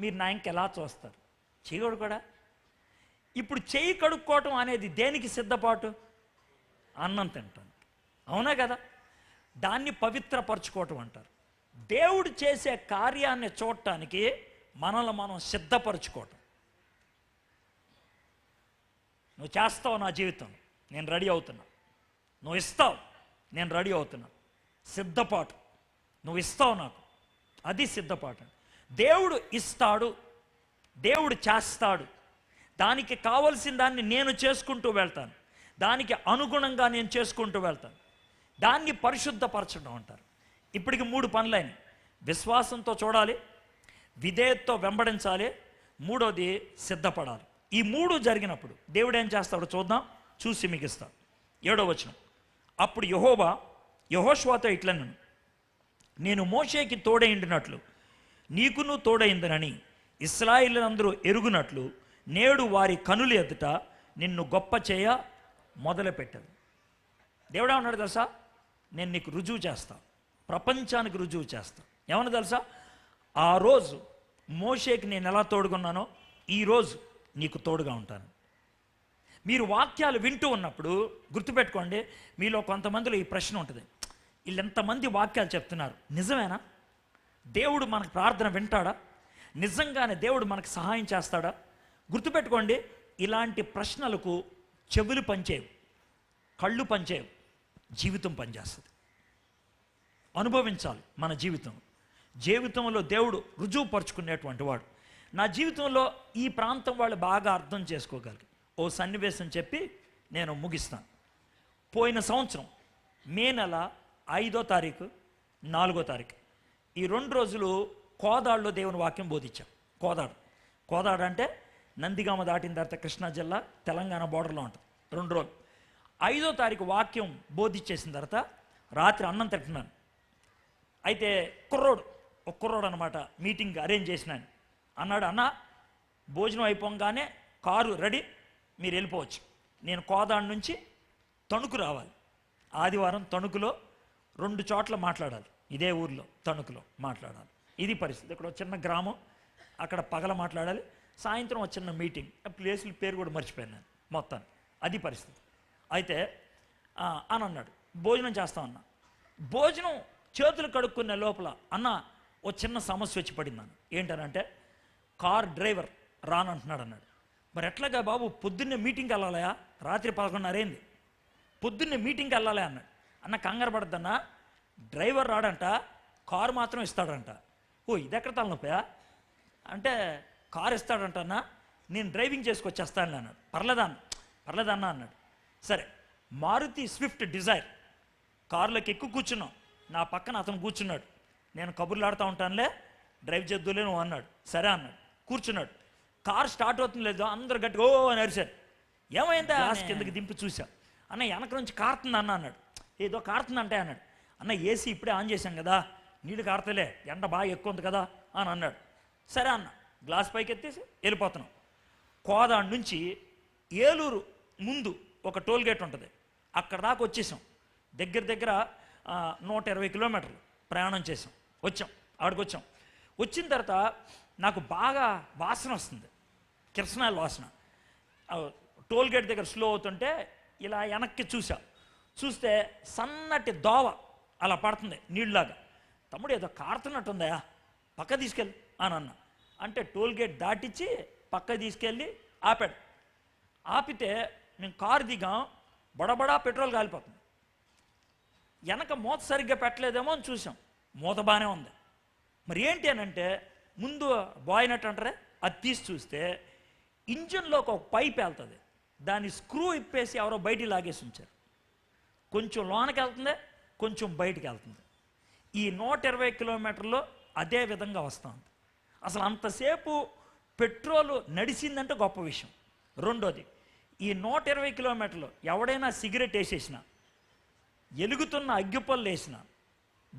మీరు నా ఇంకెలా చూస్తారు? చేయడు కూడా. ఇప్పుడు చేయి కడుక్కోవటం అనేది దేనికి సిద్ధపాటు? అన్నం తింటాను, అవునా కదా? దాన్ని పవిత్రపరచుకోవటం అంటారు. దేవుడు చేసే కార్యాన్ని చూడటానికి మనల్ని మనం సిద్ధపరచుకోవటం. నువ్వు చేస్తావు నా జీవితం, నేను రెడీ అవుతున్నా. నువ్వు ఇస్తావు, నేను రెడీ అవుతున్నా. సిద్ధపాటు. నువ్వు ఇస్తావు నాకు, అది సిద్ధపాటు. దేవుడు ఇస్తాడు, దేవుడు చేస్తాడు. దానికి కావలసిన దాన్ని నేను చేసుకుంటూ వెళ్తాను, దానికి అనుగుణంగా నేను చేసుకుంటూ వెళ్తాను. దాన్ని పరిశుద్ధపరచడం అంటారు. ఇప్పటికి 3 పనులైనవి. విశ్వాసంతో చూడాలి, విధేయతతో వెంబడించాలి, మూడోది సిద్ధపడాలి. ఈ 3 జరిగినప్పుడు దేవుడు ఏం చేస్తాడో చూద్దాం, చూసి మీకు ఇస్తాడు. 7వ వచనం. అప్పుడు యెహోవా యెహోషువతో ఇట్లనెను, నేను మోషేకి తోడైండినట్లు నీకును తోడైందనని ఇశ్రాయేలులందరూ ఎరుగునట్లు నేడు వారి కనుల ఎదుట నిన్ను గొప్ప చేయ మొదలుపెట్టాను. దేవుడా ఉన్నాడు తెలుసా? నేను నీకు రుజువు చేస్తా, ప్రపంచానికి రుజువు చేస్తా. ఏమన్నా తెలుసా? ఆ రోజు మోషేకి నేను ఎలా తోడుకున్నానో ఈరోజు నీకు తోడుగా ఉంటాను. మీరు వాక్యాలు వింటూ ఉన్నప్పుడు గుర్తుపెట్టుకోండి, మీలో కొంతమందిలో ఈ ప్రశ్న ఉంటుంది, వీళ్ళు ఎంతమంది వాక్యాలు చెప్తున్నారు, నిజమేనా? దేవుడు మనకు ప్రార్థన వింటాడా? నిజంగానే దేవుడు మనకు సహాయం చేస్తాడా? గుర్తుపెట్టుకోండి, ఇలాంటి ప్రశ్నలకు చెవులు పనిచేయవు, కళ్ళు పనిచేయవు, జీవితం పనిచేస్తుంది. అనుభవించాలి మన జీవితంలో దేవుడు రుజువుపరుచుకునేటువంటి వాడు. నా జీవితంలో ఈ ప్రాంతం వాళ్ళు బాగా అర్థం చేసుకోగలిగి ఓ సన్నివేశం చెప్పి నేను ముగిస్తాను. పోయిన సంవత్సరం మే నెల 5వ తారీఖు 4వ తారీఖు ఈ 2 రోజులు కోదాడులో దేవుని వాక్యం బోధించాం. కోదాడు అంటే నందిగామ దాటిన తర్వాత కృష్ణా జిల్లా తెలంగాణ బోర్డర్లో ఉంటుంది. 2 రోజులు. 5వ తారీఖు వాక్యం బోధించేసిన తర్వాత రాత్రి అన్నం తింటున్నాను. అయితే ఒక కుర్రోడు అనమాట మీటింగ్ అరేంజ్ చేసినాను. అన్నాడు, అన్న భోజనం అయిపోగానే కారు రెడీ, మీరు వెళ్ళిపోవచ్చు. నేను కోదాడు నుంచి తణుకు రావాలి. ఆదివారం తణుకులో 2 చోట్ల మాట్లాడాలి, ఇదే ఊర్లో తణుకులో మాట్లాడాలి. ఇది పరిస్థితి. ఇక్కడ ఒక చిన్న గ్రామం, అక్కడ పగల మాట్లాడాలి, సాయంత్రం ఒక చిన్న మీటింగ్. ప్లేసుల పేరు కూడా మర్చిపోయాను నేను మొత్తాన్ని. అది పరిస్థితి. అయితే అని అన్నాడు, భోజనం చేస్తామన్నా. భోజనం చేతులు కడుక్కునే లోపల అన్న ఓ చిన్న సమస్య వచ్చి పడింది అన్న. ఏంటనంటే కార్ డ్రైవర్ రానంటున్నాడు అన్నాడు. మరి ఎట్లాగా బాబు, పొద్దున్నే మీటింగ్కి వెళ్ళాలయా, రాత్రి 11:30 అయింది, పొద్దున్నే మీటింగ్కి వెళ్ళాలి అన్నాడు. అన్న కంగారు పడద్దన్నా, డ్రైవర్ రాడంట, కారు మాత్రం ఇస్తాడంట. ఓ ఇది ఎక్కడ తలనొప్పయా అంటే, కారు ఇస్తాడంట అన్న, నేను డ్రైవింగ్ చేసుకొచ్చేస్తాను అన్నాడు. పర్లేదన్నా అన్నాడు. సరే, మారుతి స్విఫ్ట్ డిజైర్ కారులోకి ఎక్కువ కూర్చున్నాం. నా పక్కన అతను కూర్చున్నాడు. నేను కబుర్లు ఆడుతూ ఉంటానులే, డ్రైవ్ చేద్దులే నువ్వు అన్నాడు. సరే అన్నాడు, కూర్చున్నాడు. కారు స్టార్ట్ అవుతుంది లేదు, అందరు గట్టిగా ఓ అని అరిశారు. ఏమైందా గ్లాస్ కిందకి దింపి చూసా. అన్న వెనక నుంచి కారుతుంది అన్న అన్నాడు. ఏదో కారుతుందంటే అన్నాడు. అన్న ఏసీ ఇప్పుడే ఆన్ చేశాం కదా, నీళ్ళు కారుతలే, ఎండ బాగా ఎక్కువ ఉంది కదా అని అన్నాడు. సరే అన్న, గ్లాస్ పైకి ఎత్తేసి వెళ్ళిపోతున్నాం. కోదాడ నుంచి ఏలూరు ముందు ఒక టోల్ గేట్ ఉంటుంది, అక్కడ దాకా వచ్చేసాం. దగ్గర దగ్గర 120 కిలోమీటర్లు ప్రయాణం చేసాం. ఆడికి వచ్చాం. వచ్చిన తర్వాత నాకు బాగా వాసన వస్తుంది, కిరసనాయిల్ వాసన. టోల్ గేట్ దగ్గర స్లో అవుతుంటే ఇలా వెనక్కి చూస్తే సన్నటి దోవ అలా పడుతుంది నీళ్ళలాగా. తమ్ముడు ఏదో కారుతున్నట్టుందా, పక్క తీసుకెళ్ళి అని అన్న. అంటే టోల్ గేట్ దాటించి పక్క తీసుకెళ్ళి ఆపాడు. ఆపితే మేము కారు దిగాం, బడబడా పెట్రోల్ కాలిపోతుంది. వెనక మూత సరిగ్గా పెట్టలేదేమో అని చూసాం, మూత బాగానే ఉంది. మరి ఏంటి అని అంటే ముందు బాయినట్టు అంటారే, అది తీసి చూస్తే ఇంజన్లోకి ఒక పైప్ వెళ్తుంది, దాన్ని స్క్రూ ఇప్పేసి ఎవరో బయటికి లాగేసి ఉంచారు. కొంచెం లోనకి వెళ్తుంది, కొంచెం బయటికి వెళ్తుంది. ఈ 120 కిలోమీటర్లు అదే విధంగా వస్తుంది. అసలు అంతసేపు పెట్రోలు నడిచిందంటే గొప్ప విషయం. రెండోది, ఈ 120 కిలోమీటర్లు ఎవడైనా సిగరెట్ వేసేసినా, ఎలుగుతున్న అగ్గిపళ్ళు వేసినా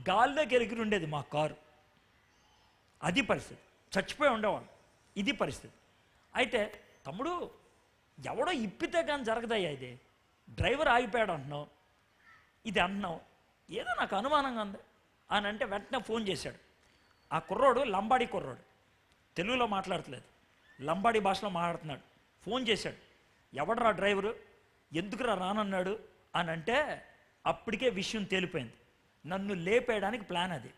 గాల్లోకి ఎగిరి ఉండేది మా కారు. అది పరిస్థితి, చచ్చిపోయి ఉండేవాళ్ళు. ఇది పరిస్థితి. అయితే తమ్ముడు ఎవడో ఇప్పితే కానీ జరగదయ్యా ఇది, డ్రైవర్ ఆగిపోయాడు అంటున్నావు, ఇది అంటున్నావు, ఏదో నాకు అనుమానంగా ఉంది అని అంటే వెంటనే ఫోన్ చేశాడు. ఆ కుర్రోడు లంబాడి కుర్రోడు, తెలుగులో మాట్లాడట్లేదు, లంబాడి భాషలో మాట్లాడుతున్నాడు. ఫోన్ చేశాడు, ఎవడరా డ్రైవరు, ఎందుకురా రానన్నాడు అని అంటే అప్పటికే విషయం తేలిపోయింది. నన్ను లేపేయడానికి ప్లాన్ అది.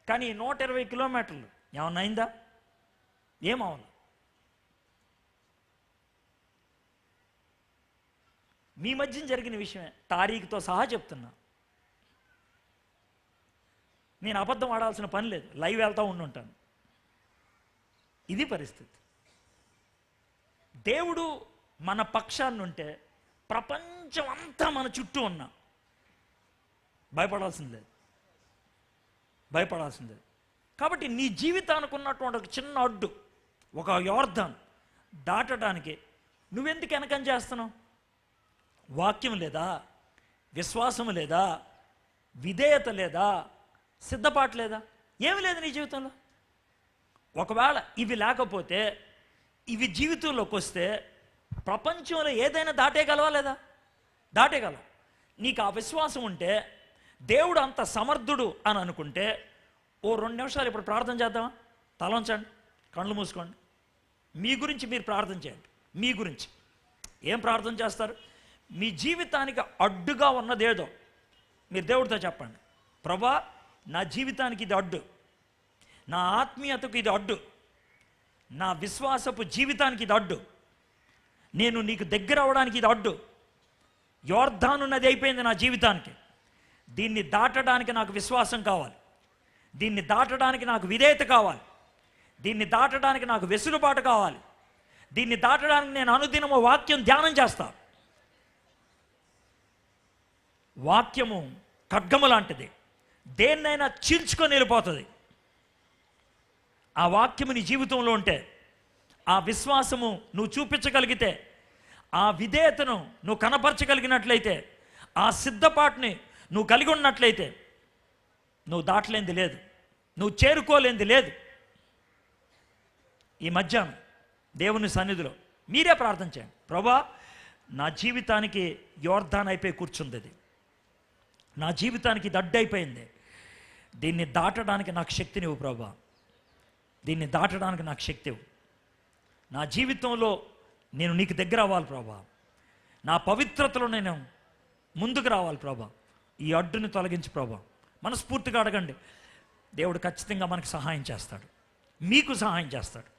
కానీ 120 కిలోమీటర్లు ఏమన్నా అయిందా? ఏమవ్వాలి? మీ మధ్య జరిగిన విషయమే, తారీఖుతో సహా చెప్తున్నా. నేను అబద్ధం ఆడాల్సిన పని లేదు, లైవ్ వెళ్తూ ఉండుంటాను. ఇది పరిస్థితి. దేవుడు మన పక్షాన్ని ఉంటే ప్రపంచం అంతా మన చుట్టూ ఉన్నా భయపడాల్సిందే. కాబట్టి నీ జీవితానికి ఉన్నటువంటి ఒక చిన్న అడ్డు, ఒక యోర్దాన్ దాటడానికి నువ్వెందుకు వెనకం చేస్తున్నావు? వాక్యం లేదా, విశ్వాసం లేదా, విధేయత లేదా, సిద్ధపాటు లేదా, ఏమి లేదు నీ జీవితంలో. ఒకవేళ ఇవి లేకపోతే, ఇవి జీవితంలోకి వస్తే ప్రపంచంలో ఏదైనా దాటేయగలవా లేదా? దాటేయగలవు. నీకు ఆ విశ్వాసం ఉంటే, దేవుడు అంత సమర్థుడు అని అనుకుంటే, ఓ 2 నిమిషాలు ఇప్పుడు ప్రార్థన చేద్దామా? తలంచండి, కళ్ళు మూసుకోండి. మీ గురించి మీరు ప్రార్థన చేయండి. మీ గురించి ఏం ప్రార్థన చేస్తారు? మీ జీవితానికి అడ్డుగా ఉన్నదేదో మీరు దేవుడితో చెప్పండి. ప్రభా, నా జీవితానికి ఇది అడ్డు, నా ఆత్మీయతకు ఇది అడ్డు, నా విశ్వాసపు జీవితానికి ఇది అడ్డు, నేను నీకు దగ్గర అవడానికి ఇది అడ్డు. యోర్దాను నది అయిపోయింది నా జీవితానికి. దీన్ని దాటడానికి నాకు విశ్వాసం కావాలి, దీన్ని దాటడానికి నాకు విధేయత కావాలి, దీన్ని దాటడానికి నాకు వెసులుబాటు కావాలి, దీన్ని దాటడానికి నేను అనుదినము వాక్యం ధ్యానం చేస్తా. వాక్యము ఖడ్గము లాంటిది, దేన్నైనా చీల్చుకొని వెళ్ళిపోతుంది. ఆ వాక్యము నీ జీవితంలో ఉంటే, ఆ విశ్వాసము నువ్వు చూపించగలిగితే, ఆ విధేయతను నువ్వు కనపరచగలిగినట్లయితే, ఆ సిద్ధపాటుని నువ్వు కలిగి ఉన్నట్లయితే, నువ్వు దాటలేంది లేదు, నువ్వు చేరుకోలేంది లేదు. ఈ మధ్యాహ్నం దేవుని సన్నిధిలో మీరే ప్రార్థన చేయండి. ప్రభా, నా జీవితానికి యోర్దాన్ అయిపోయి కూర్చుంది, ఇది నా జీవితానికి ఇది అడ్డైపోయింది, దీన్ని దాటడానికి నాకు శక్తినివ్వు ప్రభా, దీన్ని దాటడానికి నాకు శక్తి ఇవ్వు. నా జీవితంలో నేను నీకు దగ్గర అవ్వాలి ప్రభా, నా పవిత్రతలో నేను ముందుకు రావాలి ప్రభా. ఈ అడ్డుని తొలగించి ప్రభా. మనస్ఫూర్తిగా అడగండి, దేవుడు ఖచ్చితంగా మనకు సహాయం చేస్తాడు, మీకు సహాయం చేస్తాడు.